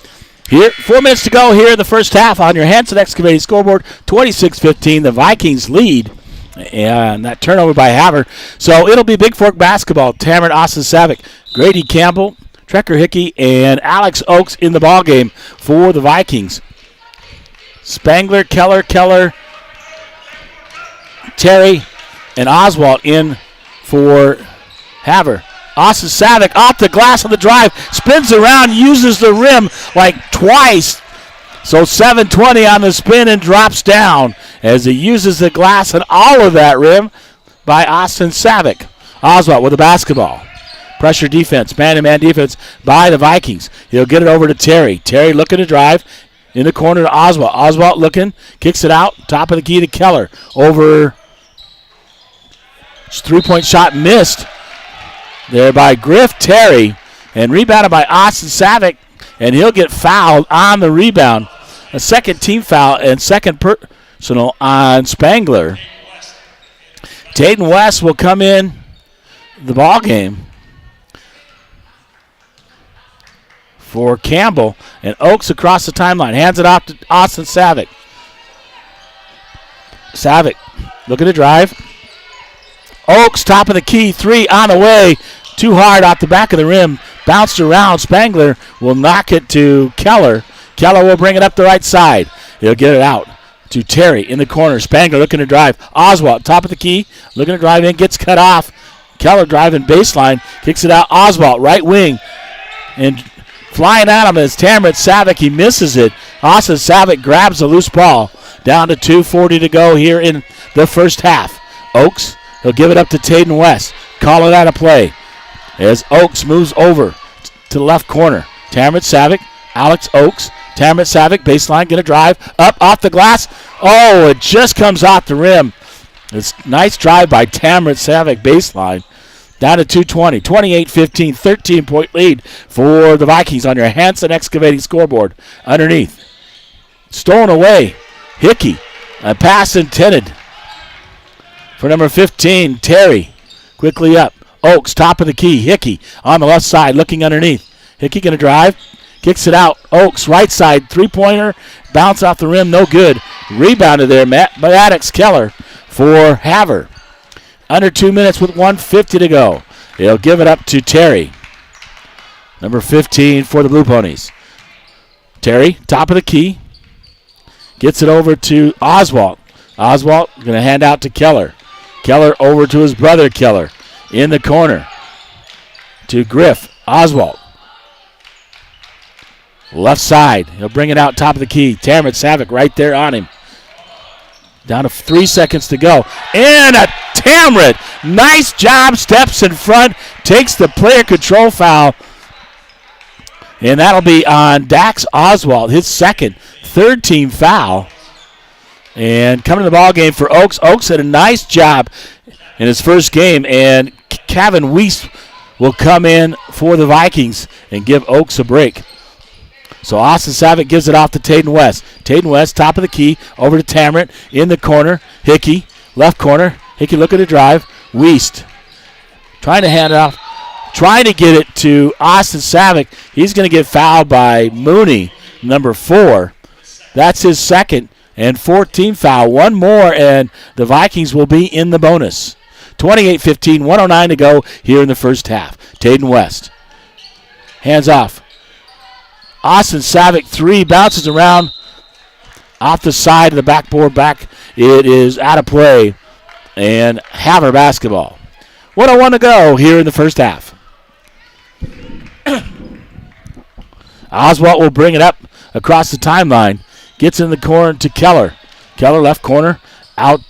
Here, 4 minutes to go here in the first half on your Hanson Excavating scoreboard. 26-15, the Vikings lead. And that turnover by Havre. So it'll be Big Fork basketball. Tamron, Austin Savick, Grady Campbell, Trekker Hickey, and Alex Oaks in the ballgame for the Vikings. Spangler, Keller, Terry, and Oswald in for Havre. Austin Savick off the glass on the drive, spins around, uses the rim like twice. So 7:20 on the spin and drops down as he uses the glass and all of that rim by Austin Savick. Oswald with the basketball. Pressure defense, man-to-man defense by the Vikings. He'll get it over to Terry. Terry looking to drive in the corner to Oswald. Oswald looking, kicks it out, top of the key to Keller. Over, three-point shot missed there by Griff Terry, and rebounded by Austin Savick, and he'll get fouled on the rebound. A second team foul and second personal on Spangler. Tayden West will come in the ball game for Campbell, and Oaks across the timeline. Hands it off to Austin Savick. Savick looking to drive. Oaks, top of the key, 3 on the way. Too hard off the back of the rim. Bounced around. Spangler will knock it to Keller. Keller will bring it up the right side. He'll get it out to Terry in the corner. Spangler looking to drive. Oswald, top of the key, looking to drive in, gets cut off. Keller driving baseline, kicks it out. Oswald, right wing. And flying at him is Tamron Savick. He misses it. Austin Savick grabs a loose ball. Down to 2:40 to go here in the first half. Oaks, he'll give it up to Tayden West. Call it out of play as Oaks moves over to the left corner. Tamron Savick, Alex Oaks. Tamron Savick, baseline, going to drive up off the glass. Oh, it just comes off the rim. It's nice drive by Tamron Savick, baseline. Down to 2:20, 28-15, 13-point lead for the Vikings on your Hanson Excavating scoreboard. Underneath, stolen away, Hickey. A pass intended for number 15, Terry. Quickly up. Oaks, top of the key. Hickey on the left side, looking underneath. Hickey going to drive. Kicks it out. Oaks, right side, three-pointer. Bounce off the rim, no good. Rebounded there, Maddox Keller for Havre. Under 2 minutes with 1:50 to go. He'll give it up to Terry. Number 15 for the Blue Ponies. Terry, top of the key. Gets it over to Oswald. Oswald going to hand out to Keller. Keller over to his brother Keller. In the corner. to Griff. Oswald. Left side. He'll bring it out top of the key. Tamron Savick right there on him. Down to 3 seconds to go. And a Tamron. Nice job. Steps in front. Takes the player control foul. And that'll be on Dax Oswald, his second, third team foul. And coming to the ball game for Oaks. Oaks had a nice job in his first game. And Kevin Weiss will come in for the Vikings and give Oaks a break. So Austin Savick gives it off to Tayden West. Tayden West, top of the key, over to Tamron in the corner. Hickey, left corner. Hickey looking to drive. Weist trying to hand it off, trying to get it to Austin Savick. He's going to get fouled by Mooney, number 4. That's his second and 14th foul. One more, and the Vikings will be in the bonus. 28-15, 109 to go here in the first half. Tayden West. Hands off. Austin Savick, 3, bounces around off the side of the backboard back. It is out of play, and Havre basketball. 101 to go here in the first half. Oswald will bring it up across the timeline. Gets in the corner to Keller. Keller left corner out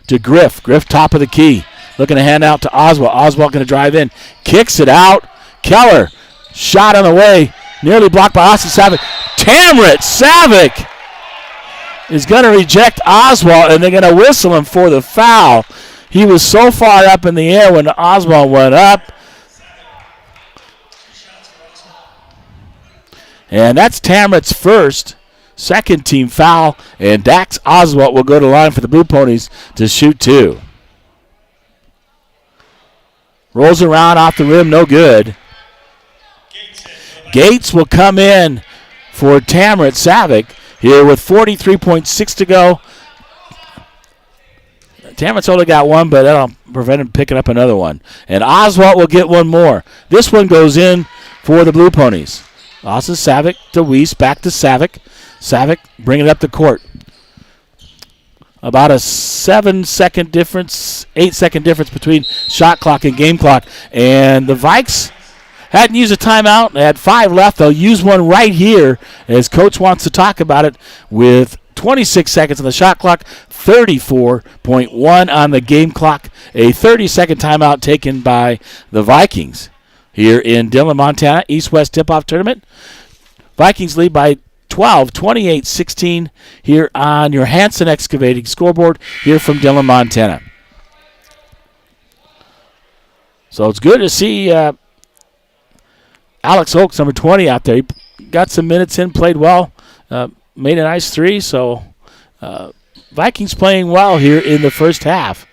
to Griff. Griff top of the key. Looking to hand out to Oswald. Oswald going to drive in. Kicks it out. Keller. Shot on the way. Nearly blocked by Austin Savick. Tamron Savick is going to reject Oswald, and they're going to whistle him for the foul. He was so far up in the air when Oswald went up. And that's Tamron's first, second team foul, and Dax Oswald will go to the line for the Blue Ponies to shoot 2. Rolls around off the rim, no good. Gates will come in for Tamron Savick here with 43.6 to go. Tamron's only got one, but that'll prevent him picking up another one. And Oswald will get one more. This one goes in for the Blue Ponies. Austin Savick to Weiss, back to Savick. Savick bringing it up the court. About a 7-second difference, 8-second difference between shot clock and game clock. And the Vikes hadn't used a timeout. They had 5 left. They'll use one right here as Coach wants to talk about it with 26 seconds on the shot clock, 34.1 on the game clock. A 30-second timeout taken by the Vikings here in Dillon, Montana. East-West tip-off tournament. Vikings lead by 12, 28-16 here on your Hanson Excavating scoreboard here from Dillon, Montana. So it's good to see Alex Oaks, number 20, out there. He got some minutes in, played well, made a nice 3. So Vikings playing well here in the first half.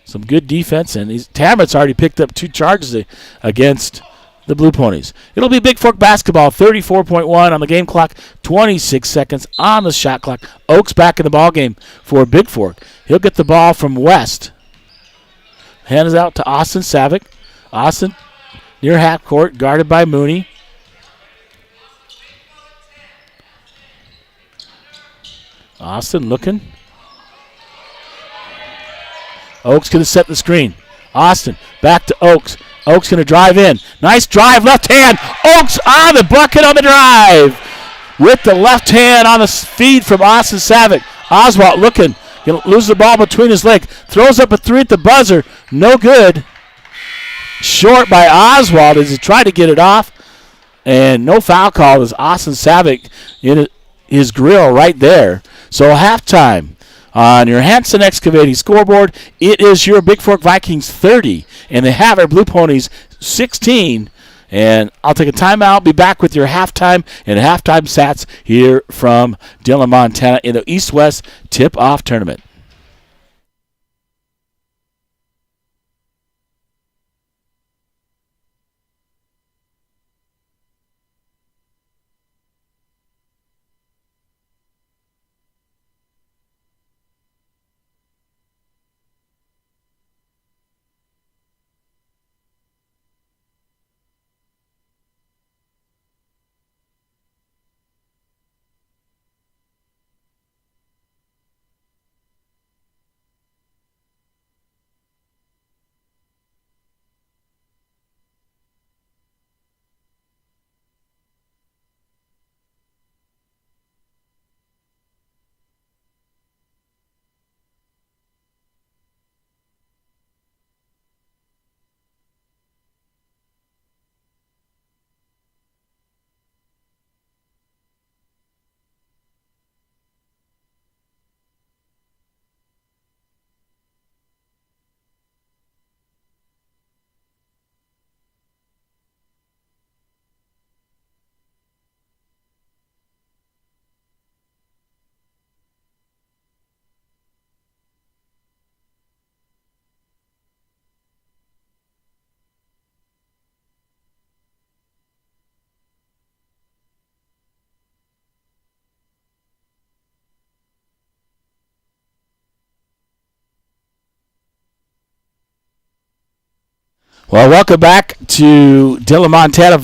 Some good defense, and Tamron's already picked up 2 charges against the Blue Ponies. It'll be Big Fork basketball, 34.1 on the game clock, 26 seconds on the shot clock. Oaks back in the ball game for Big Fork. He'll get the ball from West. Hands out to Austin Savick. Austin near half court, guarded by Mooney. Austin looking. Oaks going to set the screen. Austin back to Oaks. Oaks going to drive in. Nice drive, left hand. Oaks on the bucket on the drive. With the left hand on the feed from Austin Savick. Oswald looking. He'll lose the ball between his legs. Throws up a 3 at the buzzer. No good. Short by Oswald as he tried to get it off. And no foul call as Austin Savick in his grill right there. So halftime on your Hanson Excavating scoreboard, it is your Big Fork Vikings 30 and the Havre Blue Ponies 16. And I'll take a timeout, be back with your halftime and halftime stats here from Dillon, Montana in the East-West Tip-Off Tournament. Well, welcome back to Dillon, Montana.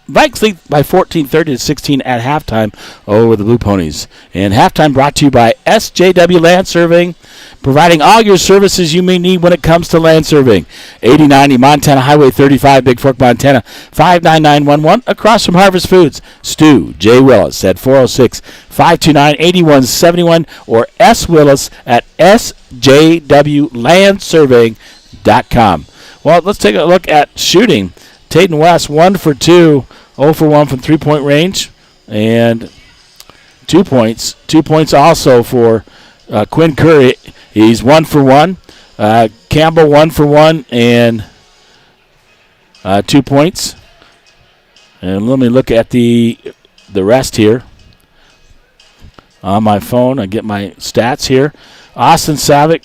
Vikings lead by 14, 30 to 16 at halftime over the Blue Ponies. And halftime brought to you by SJW Land Surveying, providing all your services you may need when it comes to land surveying. 8090 Montana Highway 35, Big Fork, Montana, 59911, across from Harvest Foods. Stu J. Willis at 406-529-8171 or S. Willis at sjwlandsurveying.com. Well, let's take a look at shooting. Taden West, 1 for 2, 0 for 1 from three-point range, and 2 points. 2 points also for Quinn Curry. He's 1 for 1. Campbell, 1 for 1, and 2 points. And let me look at the rest here on my phone. I get my stats here. Austin Savick,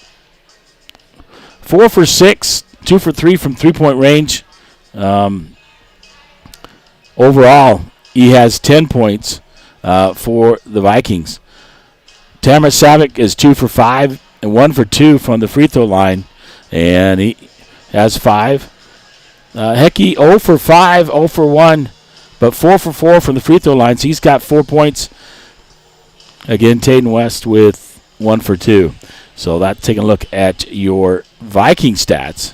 4 for 6. 2 for 3 from three-point range. Overall, he has 10 points for the Vikings. Tamara Savick is 2 for 5 and 1 for 2 from the free throw line, and he has 5. Hecky 0 for 5, 0 for 1, but 4 for 4 from the free throw line, so he's got 4 points. Again, Taden West with 1 for 2. So that's taking a look at your Viking stats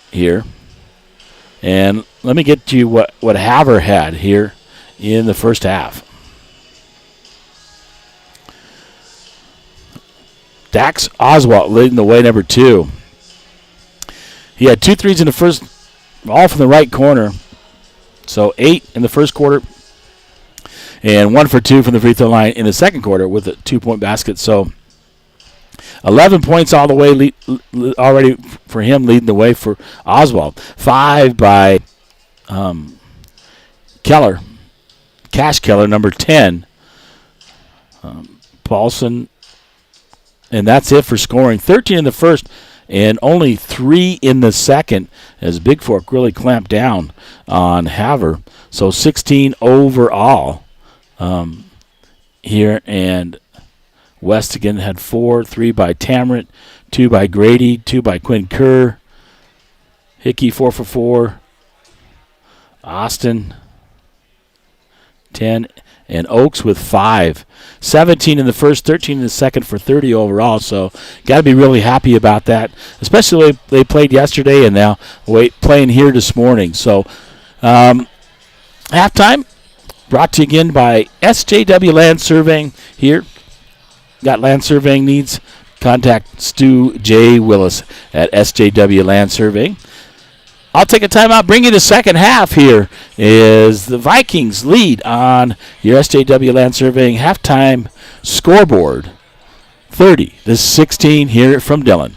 here. And let me get to you what Havre had here in the first half. Dax Oswalt leading the way, number 2. He had 2 threes in the first, all from the right corner. So 8 in the first quarter, and 1 for 2 from the free throw line in the second quarter with a 2-point basket. So 11 points all the way already for him, leading the way for Oswald. 5 by Keller, Cash Keller, number 10. Paulson, and that's it for scoring. 13 in the first and only 3 in the second as Big Fork really clamped down on Havre. So 16 overall here, and West again had 4, 3 by Tamrit, 2 by Grady, 2 by Quinn Kerr. Hickey 4 for 4. Austin 10, and Oaks with 5. 17 in the first, 13 in the second for 30 overall. So got to be really happy about that, especially the way they played yesterday and now playing here this morning. So halftime brought to you again by SJW Land Surveying here. Got land surveying needs? Contact Stu J. Willis at SJW Land Surveying. I'll take a timeout. Bring you the second half here is the Vikings lead on your SJW Land Surveying halftime scoreboard, 30-16 here from Dillon.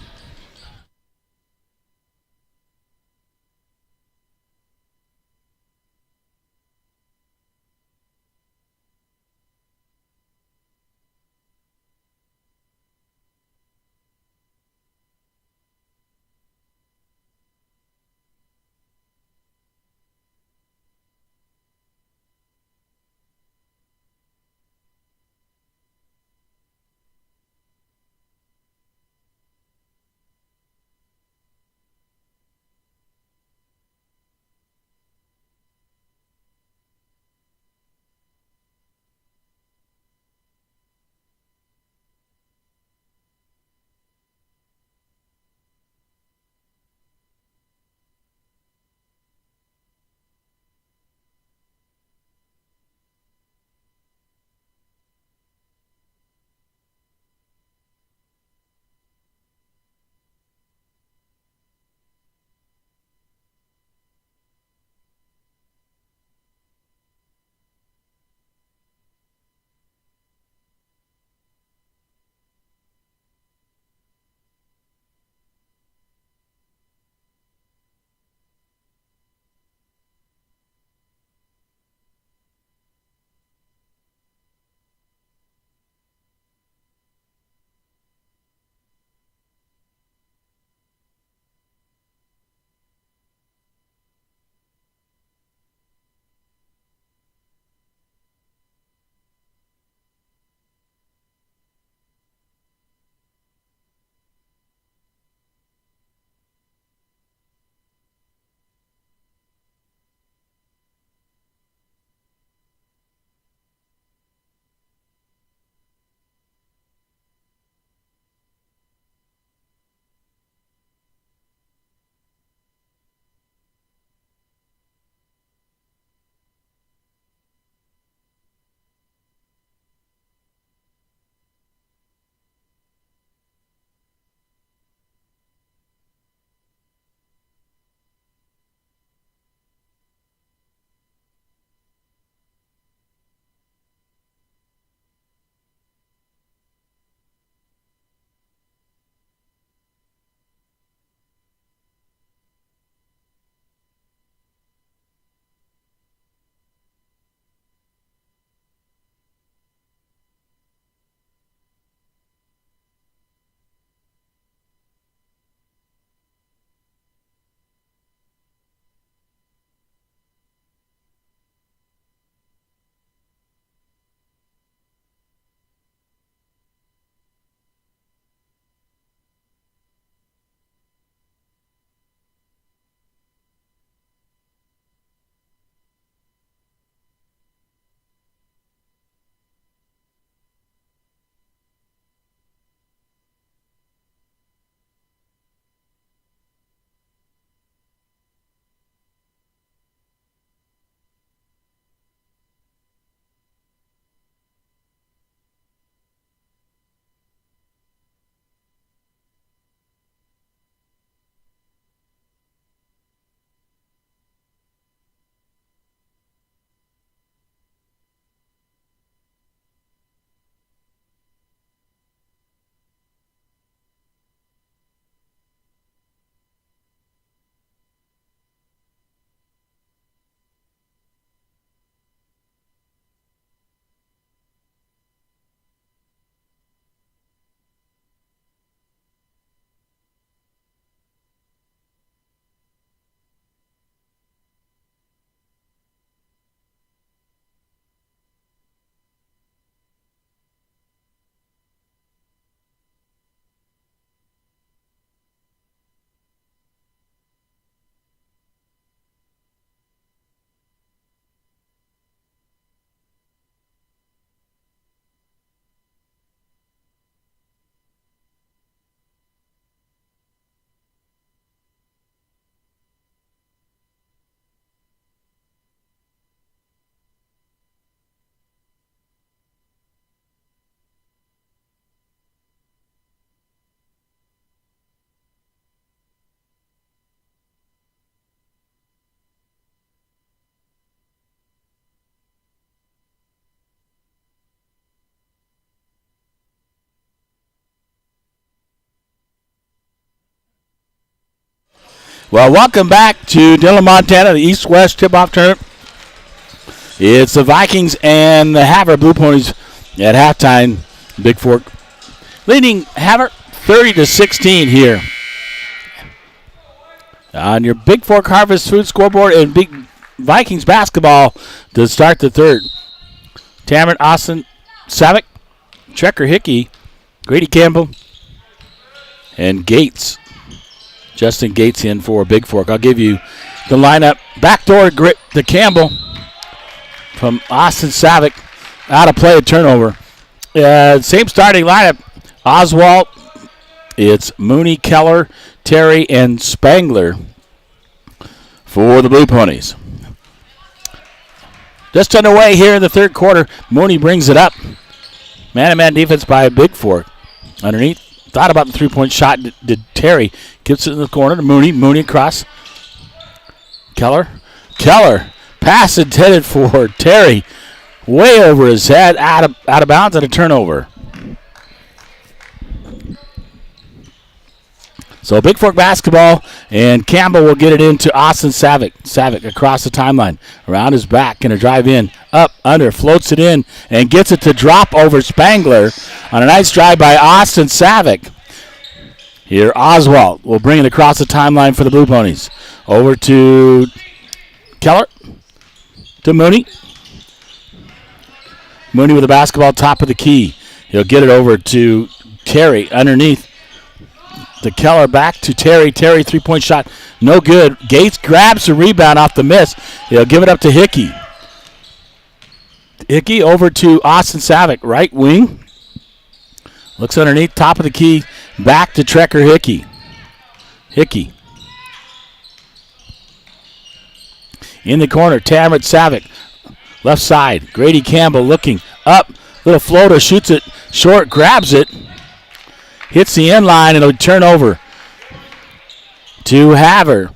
Well, welcome back to Dillon, Montana, the East-West tip-off tournament. It's the Vikings and the Havre Blue Ponies at halftime. Big Fork leading Havre 30-16 here. On your Big Fork Harvest Food scoreboard and Big Vikings basketball to start the third. Tamron, Austin, Savick, Trekker Hickey, Grady Campbell, and Gates. Justin Gates in for Big Fork. I'll give you the lineup. Backdoor grit to Campbell from Austin Savick. Out of play, a turnover. Same starting lineup. Oswald, it's Mooney, Keller, Terry, and Spangler for the Blue Ponies. Just underway here in the third quarter. Mooney brings it up. Man-to-man defense by Big Fork. Underneath. Thought about the three-point shot. Did Terry. Gets it in the corner to Mooney. Mooney across. Keller. Pass intended for Terry. Way over his head. Out of bounds and a turnover. So Big Fork basketball, and Campbell will get it into Austin Savick. Savick across the timeline. Around his back, going to drive in. Up, under, floats it in, and gets it to drop over Spangler on a nice drive by Austin Savick. Here, Oswald will bring it across the timeline for the Blue Ponies. Over to Keller. To Mooney. Mooney with the basketball, top of the key. He'll get it over to Terry underneath. To Keller, back to Terry. Terry, three-point shot, no good. Gates grabs the rebound off the miss. He'll give it up to Hickey. Hickey over to Austin Savick, right wing. Looks underneath, top of the key, back to Trekker Hickey. Hickey. In the corner, Tamron Savick. Left side, Grady Campbell looking up. Little floater, shoots it short, grabs it. Hits the end line, and it'll turn over to Havre.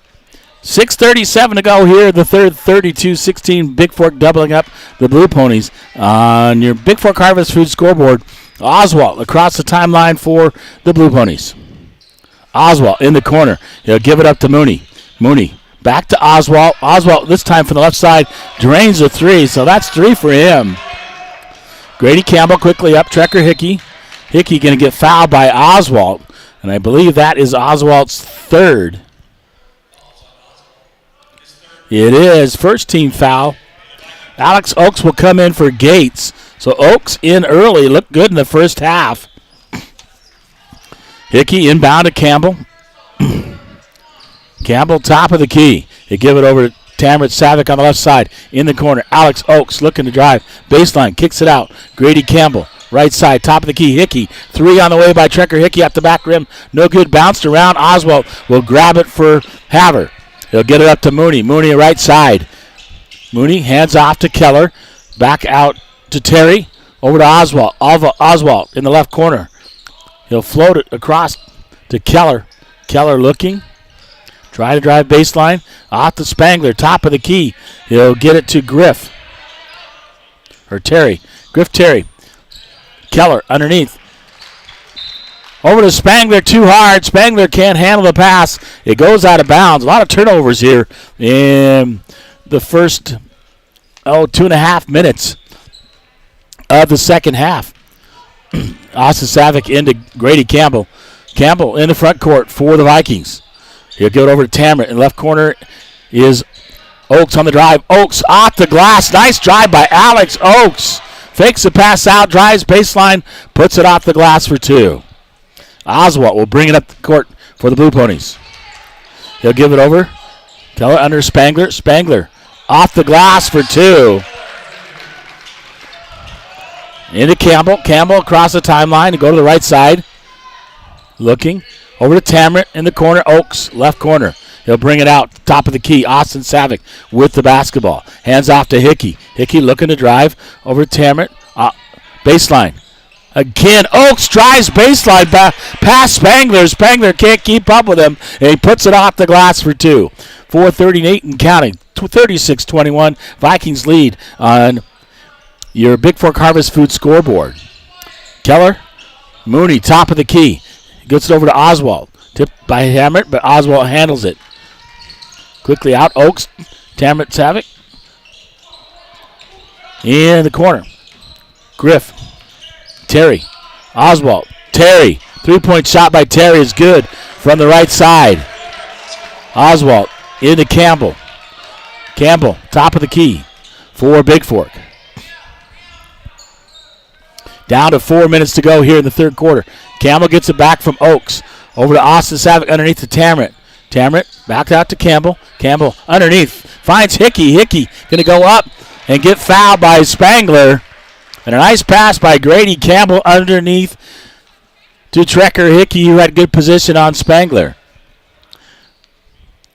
6:37 to go here, the third, 32-16. Big Fork doubling up the Blue Ponies. On your Big Fork Harvest Food scoreboard, Oswald across the timeline for the Blue Ponies. Oswald in the corner. He'll give it up to Mooney. Mooney back to Oswald. Oswald this time from the left side drains the three, so that's three for him. Grady Campbell quickly up. Trekker Hickey. Hickey going to get fouled by Oswald, and I believe that is Oswald's third. It is. First team foul. Alex Oakes will come in for Gates. So Oakes in early. Looked good in the first half. Hickey inbound to Campbell. Campbell top of the key. They give it over to Tamron Savick on the left side. In the corner. Alex Oakes looking to drive. Baseline. Kicks it out. Grady Campbell. Right side, top of the key, Hickey. Three on the way by Trekker Hickey at the back rim. No good, bounced around. Oswald will grab it for Havre. He'll get it up to Mooney. Mooney right side. Mooney hands off to Keller. Back out to Terry. Over to Oswald. Oswald in the left corner. He'll float it across to Keller. Keller looking. Try to drive baseline. Off to Spangler, top of the key. He'll get it to Griff. Or Terry. Griff Terry. Keller underneath. Over to Spangler, too hard. Spangler can't handle the pass. It goes out of bounds. A lot of turnovers here in the first, 2.5 minutes of the second half. Austin Savick into Grady Campbell. Campbell in the front court for the Vikings. He'll get over to Tamron. In left corner is Oakes on the drive. Oakes off the glass. Nice drive by Alex Oakes. Fakes the pass out, drives baseline, puts it off the glass for two. Oswald will bring it up the court for the Blue Ponies. He'll give it over. Keller under Spangler. Spangler off the glass for two. Into Campbell. Campbell across the timeline to go to the right side. Looking. Over to Tamron in the corner. Oakes, left corner. He'll bring it out, top of the key. Austin Savick with the basketball. Hands off to Hickey. Hickey looking to drive over to Tamron. Baseline. Again, Oakes drives baseline past Spangler. Spangler can't keep up with him, and he puts it off the glass for two. 4:38 and counting. 36-21. Vikings lead on your Big Fork Harvest Food scoreboard. Keller, Mooney, top of the key. Gets it over to Oswald. Tipped by Hammer, but Oswald handles it. Quickly out, Oaks. Tamron Savick. In the corner. Griff. Terry. Oswald. Terry. 3-point shot by Terry is good from the right side. Oswald into Campbell. Campbell, top of the key for Big Fork. Down to 4 minutes to go here in the third quarter. Campbell gets it back from Oaks. Over to Austin Savick underneath to Tamron. Tamron back out to Campbell. Campbell underneath. Finds Hickey. Hickey going to go up and get fouled by Spangler. And a nice pass by Grady Campbell underneath to Trekker Hickey, who had good position on Spangler.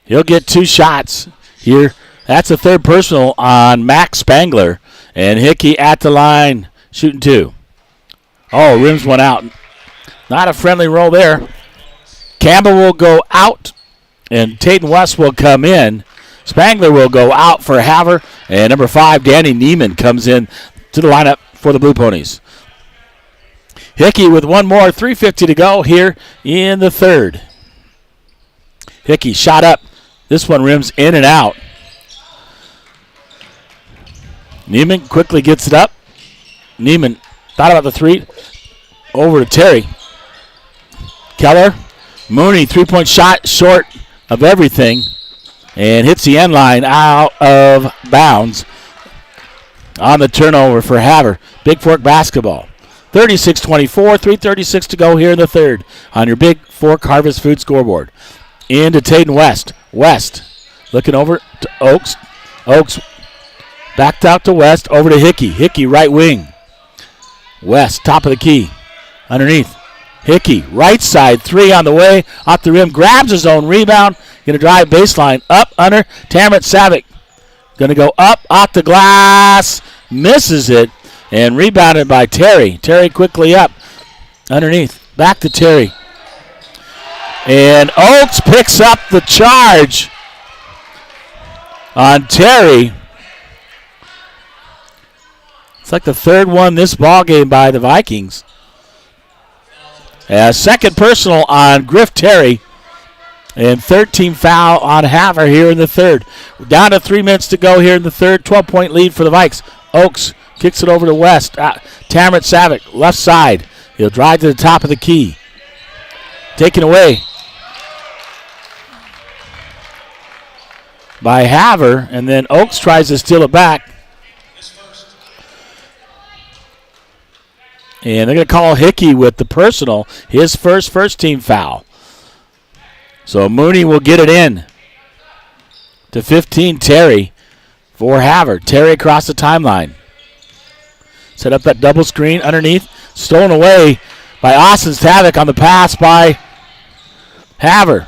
He'll get 2 shots here. That's a third personal on Max Spangler. And Hickey at the line shooting 2. Oh, rims one out. Not a friendly roll there. Campbell will go out, and Tatum West will come in. Spangler will go out for Havre, and number 5, Danny Neiman, comes in to the lineup for the Blue Ponies. Hickey with one more, 3:50 to go here in the third. Hickey shot up. This one rims in and out. Neiman quickly gets it up. Neiman thought about the 3. Over to Terry. Keller. Mooney, 3-point shot short of everything. And hits the end line out of bounds on the turnover for Havre. Big Fork basketball. 36-24, 3:36 to go here in the third on your Big Fork Harvest Food scoreboard. Into Tatum West. West looking over to Oaks. Oaks backed out to West. Over to Hickey. Hickey right wing. West top of the key. Underneath. Hickey right side. 3 on the way. Off the rim. Grabs his own rebound. Going to drive baseline. Up under. Tamron Savick. Going to go up. Off the glass. Misses it. And rebounded by Terry. Terry quickly up. Underneath. Back to Terry. And Oaks picks up the charge on Terry. It's like the third one this ball game by the Vikings. Second personal on Griff Terry. And 13 foul on Havre here in the third. Down to 3 minutes to go here in the third. 12-point lead for the Vikes. Oaks kicks it over to West. Tamron Savick, left side. He'll drive to the top of the key. Taken away by Havre, and then Oaks tries to steal it back. And they're going to call Hickey with the personal, his first team foul. So Mooney will get it in to 15, Terry for Havre. Terry across the timeline. Set up that double screen underneath. Stolen away by Austin Savick on the pass by Havre.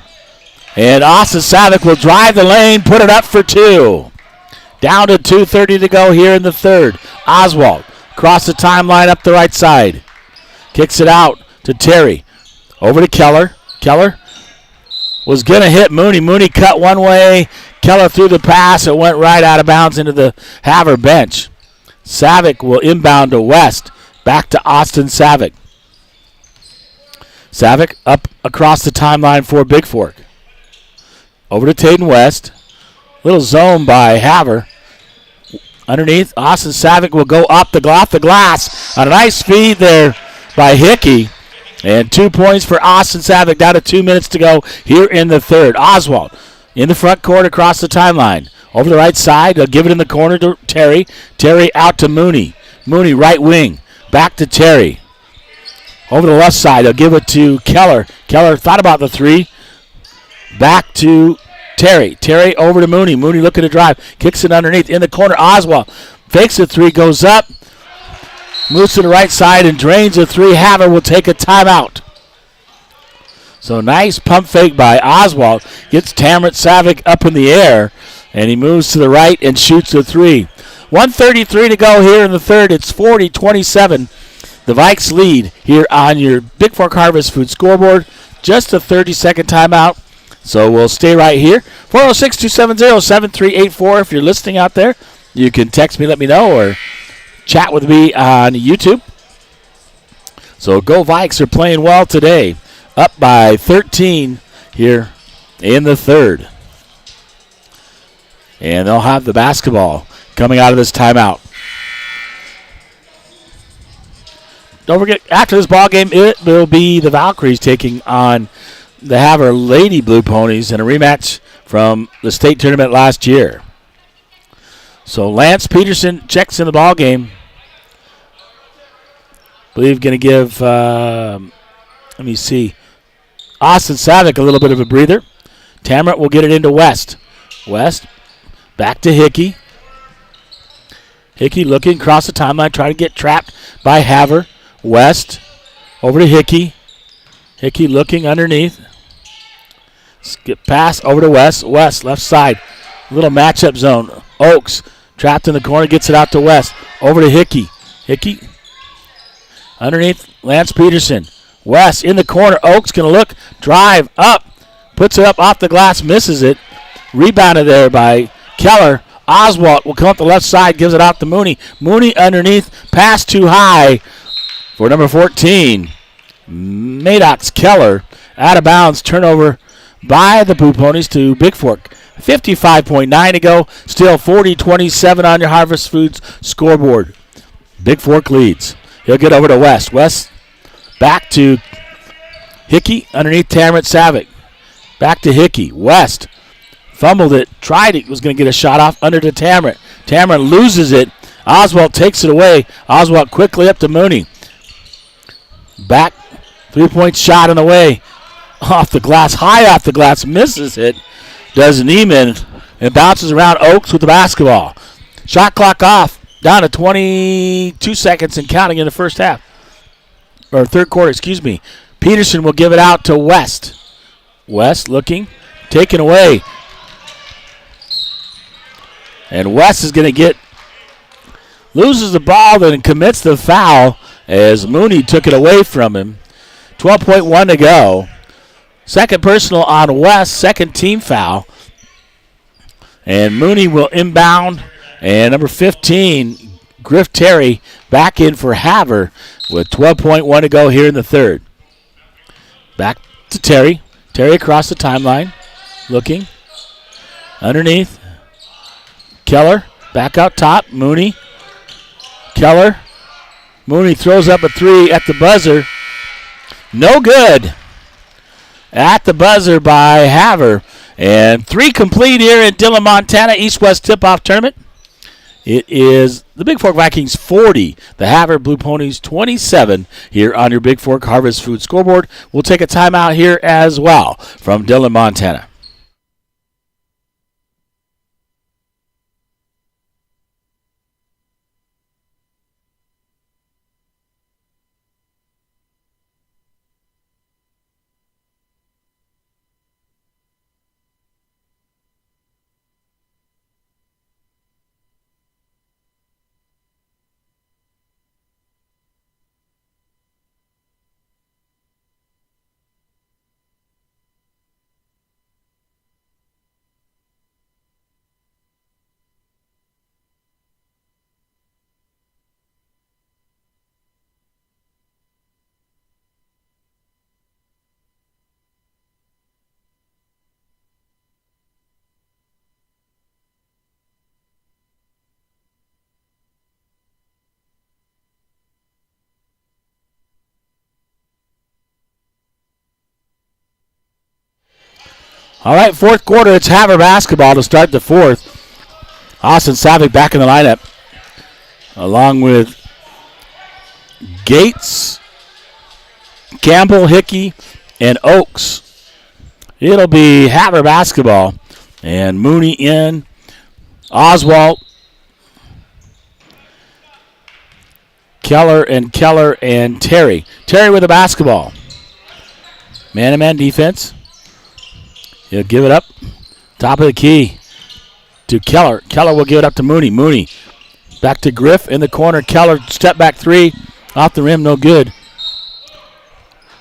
And Austin Savick will drive the lane, put it up for 2. Down to 2:30 to go here in the third. Oswald across the timeline up the right side. Kicks it out to Terry. Over to Keller. Keller was going to hit Mooney. Mooney cut one way. Keller threw the pass. It went right out of bounds into the Havre bench. Savick will inbound to West. Back to Austin Savick. Savick up across the timeline for Big Fork. Over to Tatum West. Little zone by Havre. Underneath, Austin Savick will go up the glass. A nice feed there by Hickey. And 2 points for Austin Savick. Down to 2 minutes to go here in the third. Oswald in the front court across the timeline. Over the right side. They'll give it in the corner to Terry. Terry out to Mooney. Mooney right wing. Back to Terry. Over the left side. They'll give it to Keller. Keller thought about the 3. Back to Terry. Terry over to Mooney. Mooney looking to drive. Kicks it underneath. In the corner. Oswald fakes the 3. Goes up. Moves to the right side and drains the 3. Havre will take a timeout. So nice pump fake by Oswald. Gets Tamron Savick up in the air. And he moves to the right and shoots the 3. 1:33 to go here in the third. It's 40-27. The Vikes lead here on your Big Fork Harvest Food scoreboard. Just a 30-second timeout. So we'll stay right here. 406-270-7384. If you're listening out there, you can text me, let me know, or chat with me on YouTube. So Go Vikes are playing well today. Up by 13 here in the third. And they'll have the basketball coming out of this timeout. Don't forget, after this ball game, it will be the Valkyries taking on the Havre Lady Blue Ponies in a rematch from the state tournament last year. So Lance Peterson checks in the ball game. I believe going to give, let me see, Austin Savick a little bit of a breather. Tamara will get it into West. West, back to Hickey. Hickey looking across the timeline, trying to get trapped by Havre. West, over to Hickey. Hickey looking underneath. Skip pass over to West. West, left side. Little matchup zone. Oaks, trapped in the corner, gets it out to West. Over to Hickey. Hickey, underneath Lance Peterson. West in the corner. Oaks going to look, drive up. Puts it up off the glass, misses it. Rebounded there by Keller. Oswald will come up the left side, gives it out to Mooney. Mooney underneath, pass too high for number 14. Maddox Keller out of bounds, turnover by the Blue Ponies to Big Fork. 55.9 to go, still 40-27 on your Harvest Foods scoreboard. Big Fork leads. He'll get over to West. West back to Hickey underneath Tamara Savick. Back to Hickey. West fumbled it, tried it, was going to get a shot off under to Tamara. Tamara loses it. Oswald takes it away. Oswald quickly up to Mooney. Back, 3-point shot on the way. Off the glass, high off the glass, misses it. Does Neiman and bounces around Oaks with the basketball. Shot clock off, down to 22 seconds and counting in the first half. Or third quarter, excuse me. Peterson will give it out to West. West looking, taken away. And West is going to loses the ball, then commits the foul as Mooney took it away from him. 12.1 to go. Second personal on West, second team foul. And Mooney will inbound. And number 15, Griff Terry, back in for Havre with 12.1 to go here in the third. Back to Terry. Terry across the timeline, looking. Underneath. Keller, back out top. Mooney. Keller. Mooney throws up a three at the buzzer. No good. At the buzzer by Havre. And three complete here in Dillon, Montana, East-West tip-off tournament. It is the Big Fork Vikings 40, the Havre Blue Ponies 27 here on your Big Fork Harvest Food scoreboard. We'll take a timeout here as well from Dillon, Montana. All right, fourth quarter, it's Havre basketball to start the fourth. Austin Savick back in the lineup, along with Gates, Campbell, Hickey, and Oaks. It'll be Havre basketball. And Mooney in, Oswald, Keller, and Terry. Terry with the basketball. Man-to-man defense. He'll give it up. Top of the key to Keller. Keller will give it up to Mooney. Mooney back to Griff in the corner. Keller step back three. Off the rim, no good.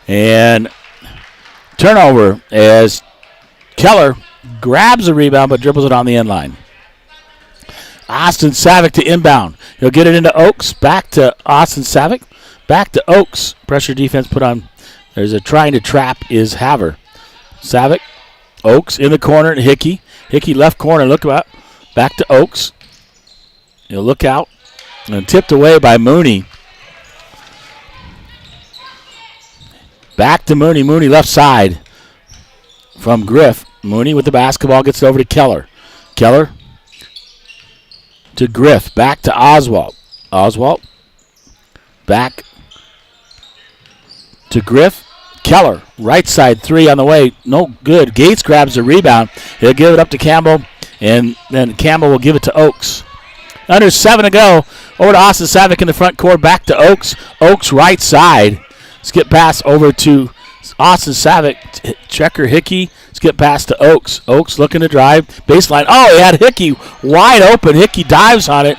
And turnover as Keller grabs the rebound but dribbles it on the end line. Austin Savick to inbound. He'll get it into Oaks. Back to Austin Savick. Back to Oaks. Pressure defense put on. There's a trying to trap is Havre. Savick. Oaks in the corner and Hickey. Hickey left corner. Look about. Back to Oaks. He'll look out. And tipped away by Mooney. Back to Mooney. Mooney left side from Griff. Mooney with the basketball gets it over to Keller. Keller to Griff. Back to Oswald. Oswald back to Griff. Keller, right side three on the way. No good. Gates grabs the rebound. He'll give it up to Campbell, and then Campbell will give it to Oaks. Under 7 to go. Over to Austin Savick in the front court. Back to Oaks. Oaks right side. Skip pass over to Austin Savick. Checker Hickey. Skip pass to Oaks. Oaks looking to drive. Baseline. Oh, he had Hickey wide open. Hickey dives on it.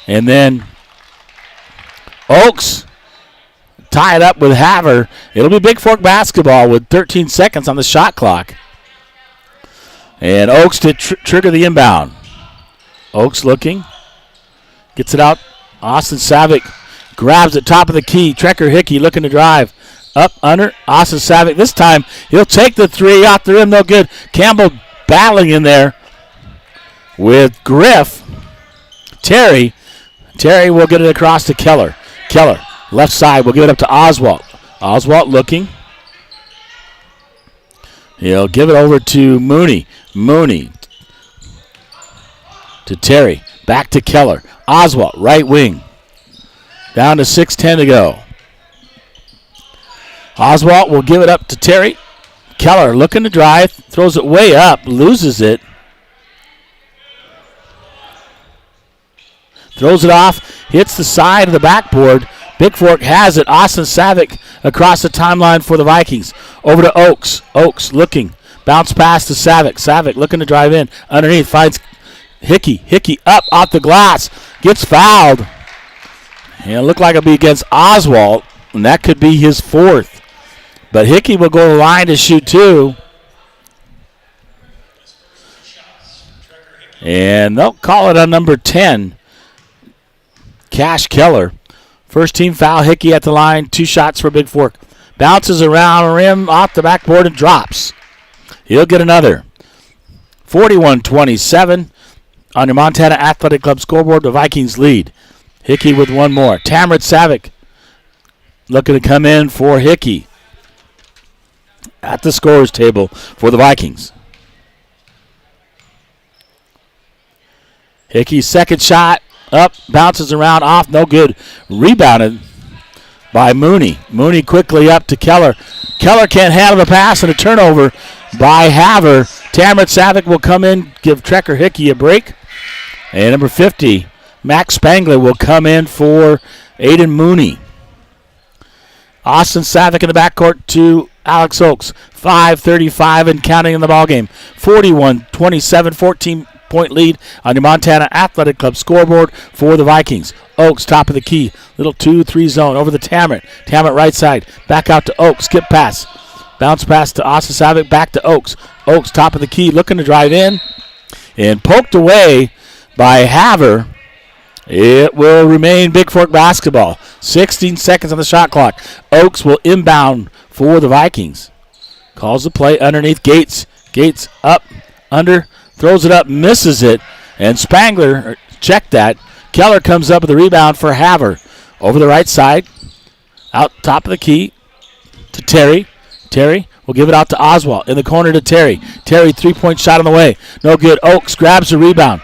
And then Oaks tie it up with Havre. It'll be Big Fork basketball with 13 seconds on the shot clock. And Oaks to trigger the inbound. Oaks looking. Gets it out. Austin Savick grabs it top of the key. Trekker Hickey looking to drive. Up, under. Austin Savick. This time he'll take the three out the rim. No good. Campbell battling in there with Griff. Terry. Terry will get it across to Keller. Keller. Left side, we'll give it up to Oswald. Oswald looking. He'll give it over to Mooney. Mooney to Terry. Back to Keller. Oswald, right wing. Down to 6:10 to go. Oswald will give it up to Terry. Keller looking to drive. Throws it way up. Loses it. Throws it off. Hits the side of the backboard. Big Fork has it. Austin Savick across the timeline for the Vikings. Over to Oaks. Oaks looking. Bounce pass to Savick. Savick looking to drive in. Underneath finds Hickey. Hickey up off the glass. Gets fouled. And it looked like it'll be against Oswald. And that could be his fourth. But Hickey will go to the line to shoot two. And they'll call it on number 10. Cash Keller. First team foul, Hickey at the line. 2 shots for Big Fork. Bounces around rim, off the backboard, and drops. He'll get another. 41-27 on your Montana Athletic Club scoreboard. The Vikings lead. Hickey with one more. Tamrit Savick looking to come in for Hickey at the scorer's table for the Vikings. Hickey's second shot. Up, bounces around, off, no good. Rebounded by Mooney. Mooney quickly up to Keller. Keller can't handle the pass, and a turnover by Havre. Tamrit Savick will come in, give Trekker Hickey a break. And number 50, Max Spangler will come in for Aiden Mooney. Austin Savick in the backcourt to Alex Oaks. 5:35 and counting in the ballgame. 41-27, 14-point lead on your Montana Athletic Club scoreboard for the Vikings. Oaks, top of the key. Little 2-3 zone over the Tamrit. Tamrit right side. Back out to Oaks. Skip pass. Bounce pass to Austin Savick. Back to Oaks. Oaks, top of the key. Looking to drive in. And poked away by Havre. It will remain Big Fork basketball. 16 seconds on the shot clock. Oaks will inbound for the Vikings. Calls the play underneath Gates. Gates up, under, throws it up, misses it. And Spangler checked that. Keller comes up with the rebound for Havre. Over the right side. Out top of the key to Terry. Terry will give it out to Oswald. In the corner to Terry. Terry, three-point shot on the way. No good. Oaks grabs the rebound.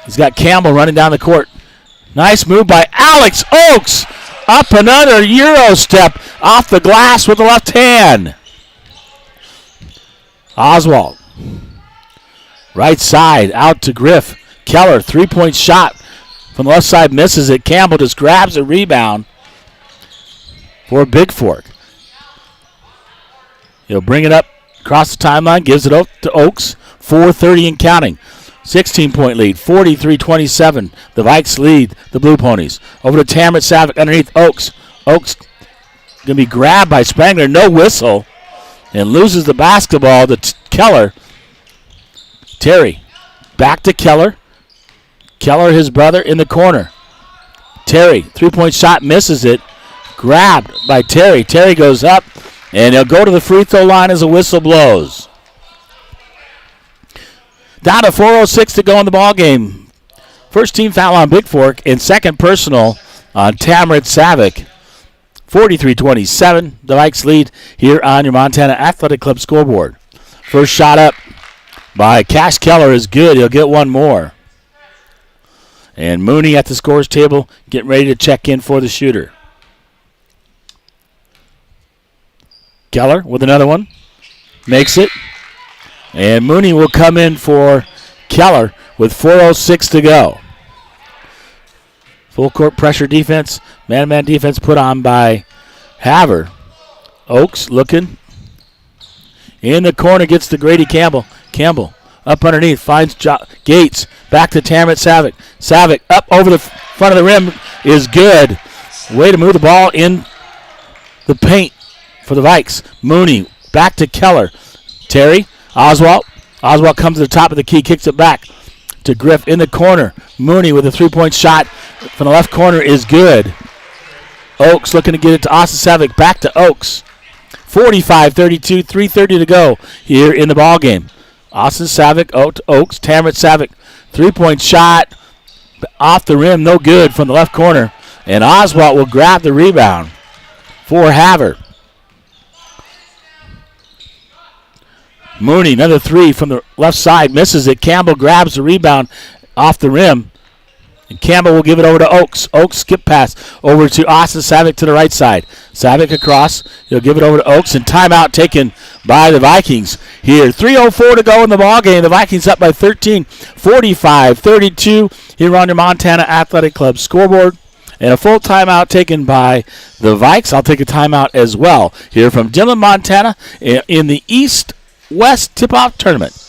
He's got Campbell running down the court. Nice move by Alex Oaks. Up another Euro step off the glass with the left hand. Oswald. Right side out to Griff. Keller, three-point shot from the left side, misses it. Campbell just grabs a rebound for Big Fork. He'll bring it up across the timeline, gives it up to Oaks. 4:30 and counting. 16-point lead, 43-27. The Vikes lead the Blue Ponies. Over to Tamrit Savick underneath Oaks. Oaks going to be grabbed by Spangler, no whistle, and loses the basketball to Keller. Terry back to Keller. Keller, his brother, in the corner. Terry, three-point shot, misses it. Grabbed by Terry. Terry goes up, and he'll go to the free throw line as a whistle blows. Down to 4:06 to go in the ball game. First team foul on Big Fork and second personal on Tamrit Savick. 43-27, the Vikes lead here on your Montana Athletic Club scoreboard. First shot up by Cash Keller is good. He'll get one more. And Mooney at the scores table getting ready to check in for the shooter. Keller with another one. Makes it. And Mooney will come in for Keller with 4:06 to go. Full court pressure defense. Man-to-man defense put on by Havre. Oaks looking. In the corner gets to Grady Campbell. Campbell up underneath. Finds Gates. Back to Tamrit Savick. Savick up over the front of the rim is good. Way to move the ball in the paint for the Vikes. Mooney back to Keller. Terry. Oswald. Oswald comes to the top of the key. Kicks it back to Griff in the corner. Mooney with a three-point shot from the left corner is good. Oaks looking to get it to Austin Savick. Back to Oaks. 45-32, 3:30 to go here in the ball game. Austin Savick, Oaks, Tamrit Savick. Three-point shot off the rim, no good from the left corner. And Oswald will grab the rebound for Havre. Mooney, another three from the left side, misses it. Campbell grabs the rebound off the rim. And Campbell will give it over to Oaks. Oaks skip pass over to Austin Savick to the right side. Savick across. He'll give it over to Oaks. And timeout taken by the Vikings here. 3:04 to go in the ball game. The Vikings up by 13, 45-32 here on your Montana Athletic Club scoreboard. And a full timeout taken by the Vikes. I'll take a timeout as well here from Dillon, Montana in the East-West tip-off tournament.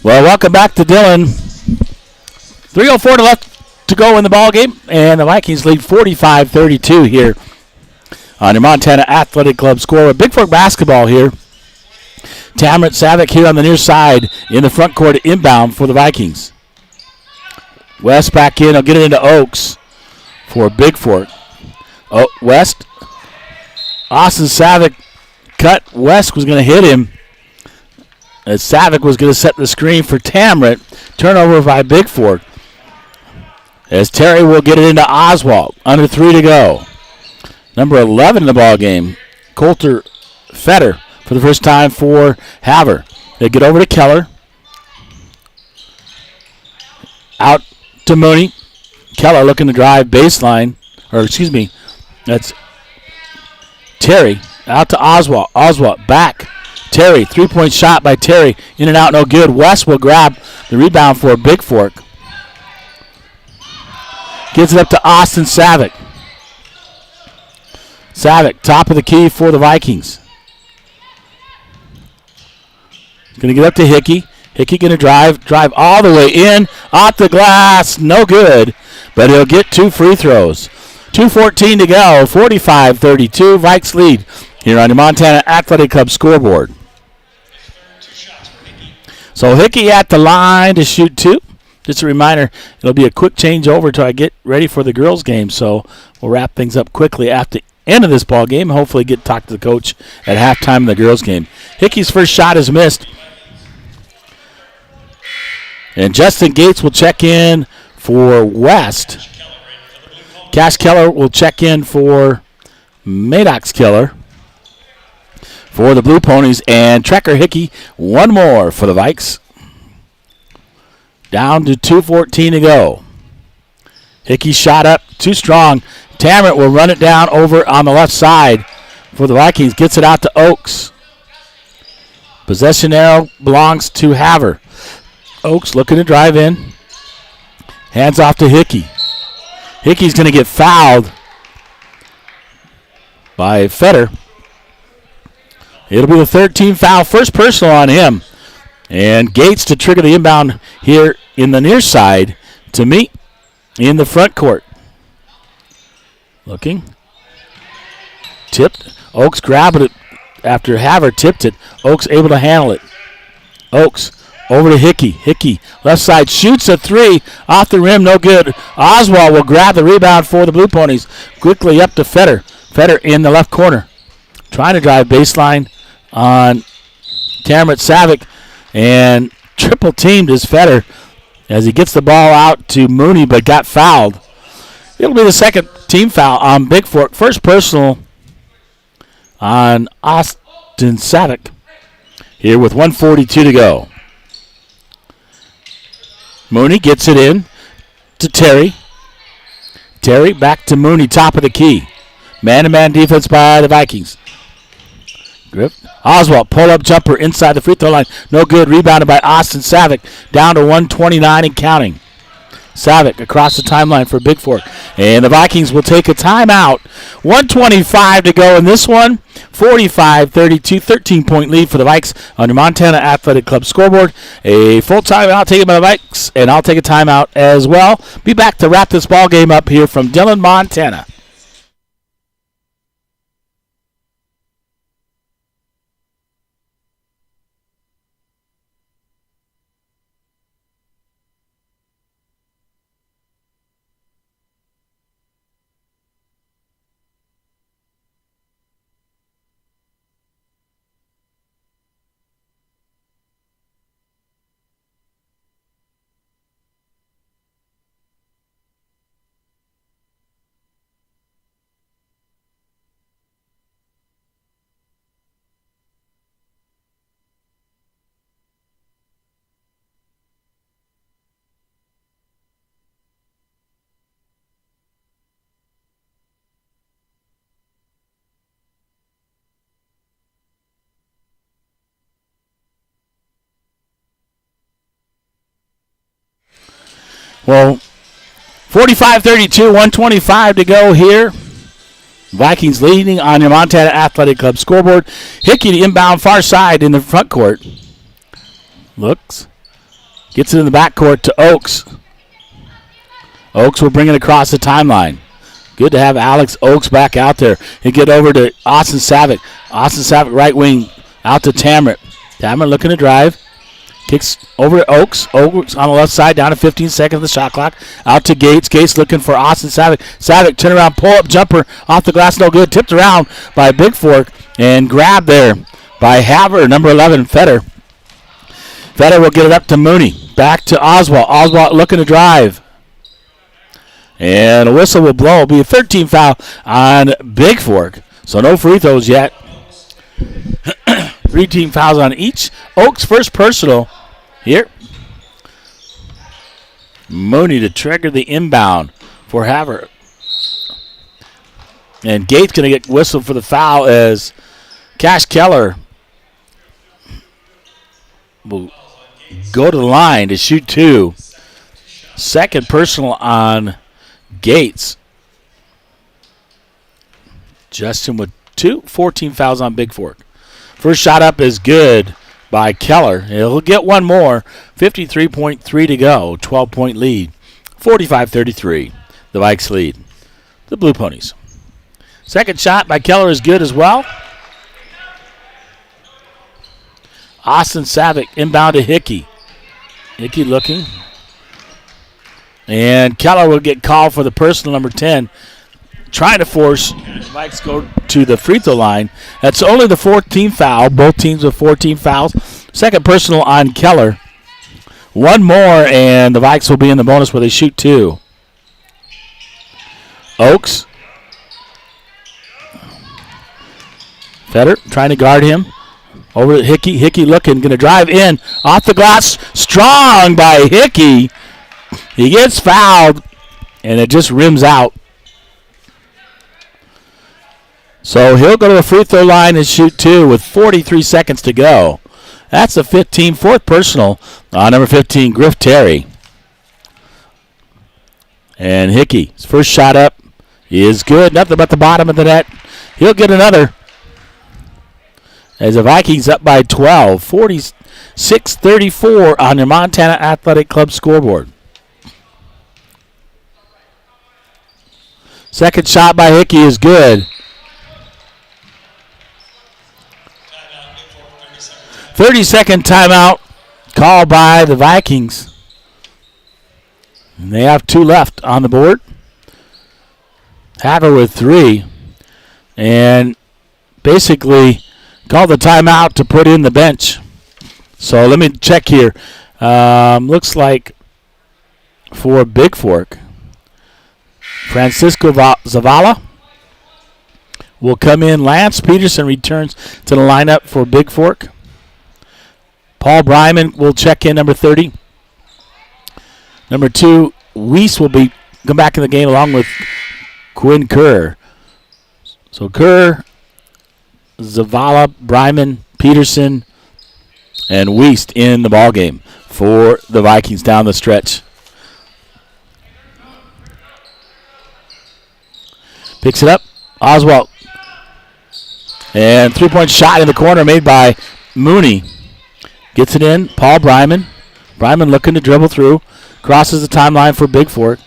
Well, welcome back to Dillon. 3:04 left to go in the ball game, and the Vikings lead 45-32 here on your Montana Athletic Club score. Big Fork basketball here. Tamrit Savick here on the near side in the front court inbound for the Vikings. West back in. I'll get it into Oaks for Big Fork. Oh, West. Austin Savick cut. West was going to hit him. As Savick was going to set the screen for Tamrit. Turnover by Big Fork. As Terry will get it into Oswald. Under 3 to go. Number 11 in the ball game, Coulter Fetter for the first time for Havre. They get over to Keller. Out to Mooney. Keller looking to drive baseline. That's Terry. Out to Oswald. Oswald back. Terry, three-point shot by Terry. In and out, no good. West will grab the rebound for Big Fork. Gives it up to Austin Savick. Savick, top of the key for the Vikings. Going to get up to Hickey. Hickey going to drive all the way in. Off the glass, no good. But he'll get 2 free throws. 2:14 to go, 45-32. Vikes lead here on the Montana Athletic Club scoreboard. So Hickey at the line to shoot 2. Just a reminder, it'll be a quick change over till I get ready for the girls' game. So we'll wrap things up quickly at the end of this ball game. Hopefully get to talk to the coach at halftime in the girls' game. Hickey's first shot is missed. And Justin Gates will check in for West. Cash Keller will check in for Maddox Keller for the Blue Ponies. And Trekker Hickey, one more for the Vikes. Down to 2:14 to go. Hickey shot up, too strong. Tammet will run it down over on the left side for the Vikings. Gets it out to Oaks. Possession arrow belongs to Havre. Oaks looking to drive in. Hands off to Hickey. Hickey's going to get fouled by Fetter. It'll be the third team foul. First personal on him. And Gates to trigger the inbound here in the near side to meet in the front court. Looking. Tipped. Oaks grabbed it after Havre tipped it. Oaks able to handle it. Oaks over to Hickey. Hickey, left side, shoots a three. Off the rim, no good. Oswald will grab the rebound for the Blue Ponies. Quickly up to Fetter. Fetter in the left corner. Trying to drive baseline on Cameron Savick. And triple teamed is Fetter as he gets the ball out to Mooney but got fouled. It'll be the second team foul on Big Fork. First personal on Austin Savick here with 1:42 to go. Mooney gets it in to Terry. Terry back to Mooney, top of the key. Man-to-man defense by the Vikings. Grip. Oswald, pull-up jumper inside the free throw line. No good. Rebounded by Austin Savick. Down to 129 and counting. Savick across the timeline for Big Fork. And the Vikings will take a timeout. 1:25 to go in this one. 45-32, 13-point lead for the Vikes on your Montana Athletic Club scoreboard. A full timeout taken by the Vikes, and I'll take a timeout as well. Be back to wrap this ball game up here from Dillon, Montana. Well, 45-32, 1:25 to go here. Vikings leading on your Montana Athletic Club scoreboard. Hickey to inbound far side in the front court. Looks. Gets it in the back court to Oaks. Oaks will bring it across the timeline. Good to have Alex Oaks back out there. He'll get over to Austin Savick. Austin Savick right wing out to Tammet. Tammet looking to drive. Kicks over to Oaks. Oaks on the left side, down to 15 seconds of the shot clock. Out to Gates. Gates looking for Austin Savick. Savick turnaround, pull-up jumper off the glass, no good. Tipped around by Big Fork and grabbed there by Havre, number 11, Fetter. Fetter will get it up to Mooney. Back to Oswald. Oswald looking to drive. And a whistle will blow. It'll be a 13 foul on Big Fork. So no free throws yet. 3 team fouls on each. Oaks first personal here. Mooney to trigger the inbound for Havre. And Gates going to get whistled for the foul as Cash Keller will go to the line to shoot 2. Second personal on Gates. Justin with 14 fouls on Big Fork. First shot up is good by Keller. He'll get one more. 53.3 to go. 12-point lead. 45-33. The Vikes lead the Blue Ponies. Second shot by Keller is good as well. Austin Savick inbound to Hickey. Hickey looking. And Keller will get called for the personal number 10. Trying to force the Vikes go to the free throw line. That's only the 14th foul. Both teams with 14 fouls. Second personal on Keller. One more, and the Vikes will be in the bonus where they shoot 2. Oaks. Fetter trying to guard him. Over to Hickey. Hickey looking, going to drive in. Off the glass. Strong by Hickey. He gets fouled, and it just rims out. So he'll go to the free throw line and shoot 2 with 43 seconds to go. That's a 4th personal on number 15, Griff Terry. And Hickey, his first shot up is good. Nothing but the bottom of the net. He'll get another. As the Vikings up by 12, 46-34 on your Montana Athletic Club scoreboard. Second shot by Hickey is good. 30-second timeout called by the Vikings. And they have 2 left on the board. Havre with 3. And basically called the timeout to put in the bench. So let me check here. Looks like for Big Fork, Francisco Zavala will come in. Lance Peterson returns to the lineup for Big Fork. Paul Bryman will check in, number 30. Number 2, Weiss will come back in the game along with Quinn Kerr. So Kerr, Zavala, Bryman, Peterson, and Weiss in the ball game for the Vikings down the stretch. Picks it up, Oswald. And 3-point shot in the corner made by Mooney. Gets it in, Paul Bryman. Bryman looking to dribble through. Crosses the timeline for Big Fork.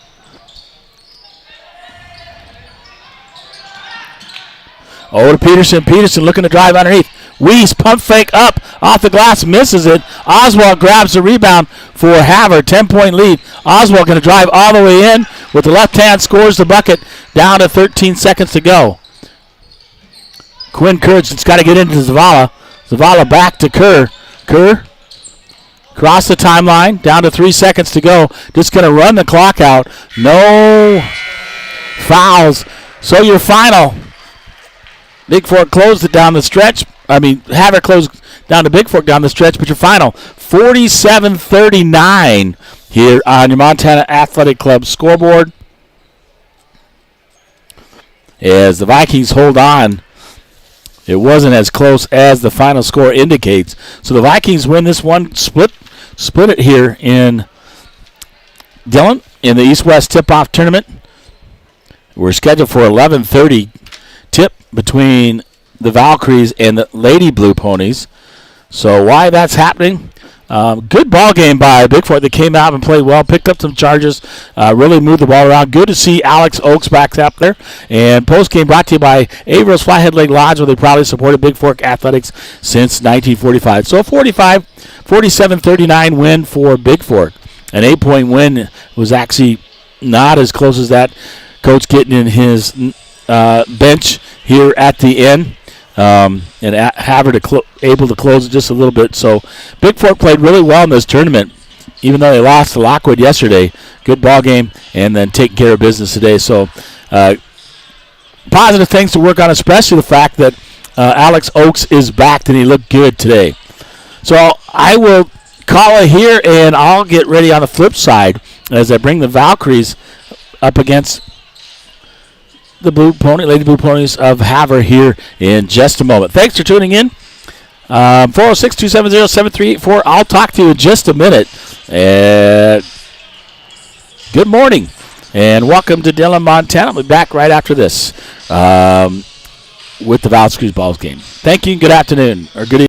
Over to Peterson. Peterson looking to drive underneath. Weiss pump fake up off the glass, misses it. Oswald grabs the rebound for Havre, 10-point lead. Oswald going to drive all the way in with the left hand, scores the bucket, down to 13 seconds to go. Quinn Kerr just got to get into Zavala. Zavala back to Kerr. Kerr cross the timeline, down to 3 seconds to go. Just going to run the clock out. No fouls. So your final. Big Fork closed it down the stretch. Havre closed down to Big Fork down the stretch, but your final 47-39 here on your Montana Athletic Club scoreboard. As the Vikings hold on, it wasn't as close as the final score indicates. So the Vikings win this one, split it here in Dillon in the East-West tip-off tournament. We're scheduled for 11:30 tip between the Valkyries and the Lady Blue Ponies. So why that's happening? Good ball game by Big Fork. They came out and played well, picked up some charges, really moved the ball around. Good to see Alex Oakes back up there. And post-game brought to you by Averil's Flathead Lake Lodge, where they proudly supported Big Fork athletics since 1945. So a 47-39 win for Big Fork. An 8-point win was actually not as close as that. Coach getting in his bench here at the end. And Havre able to close it just a little bit. So Big Fork played really well in this tournament, even though they lost to Lockwood yesterday. Good ball game, and then taking care of business today. So positive things to work on, especially the fact that Alex Oakes is back and he looked good today. So I will call it here, and I'll get ready on the flip side as I bring the Valkyries up against the Lady Blue Ponies of Havre here in just a moment. Thanks for tuning in. 406-270-7384. I'll talk to you in just a minute. Good morning, and welcome to Dillon, Montana. We'll be back right after this with the Valkyries Balls game. Thank you, and good afternoon, or good evening.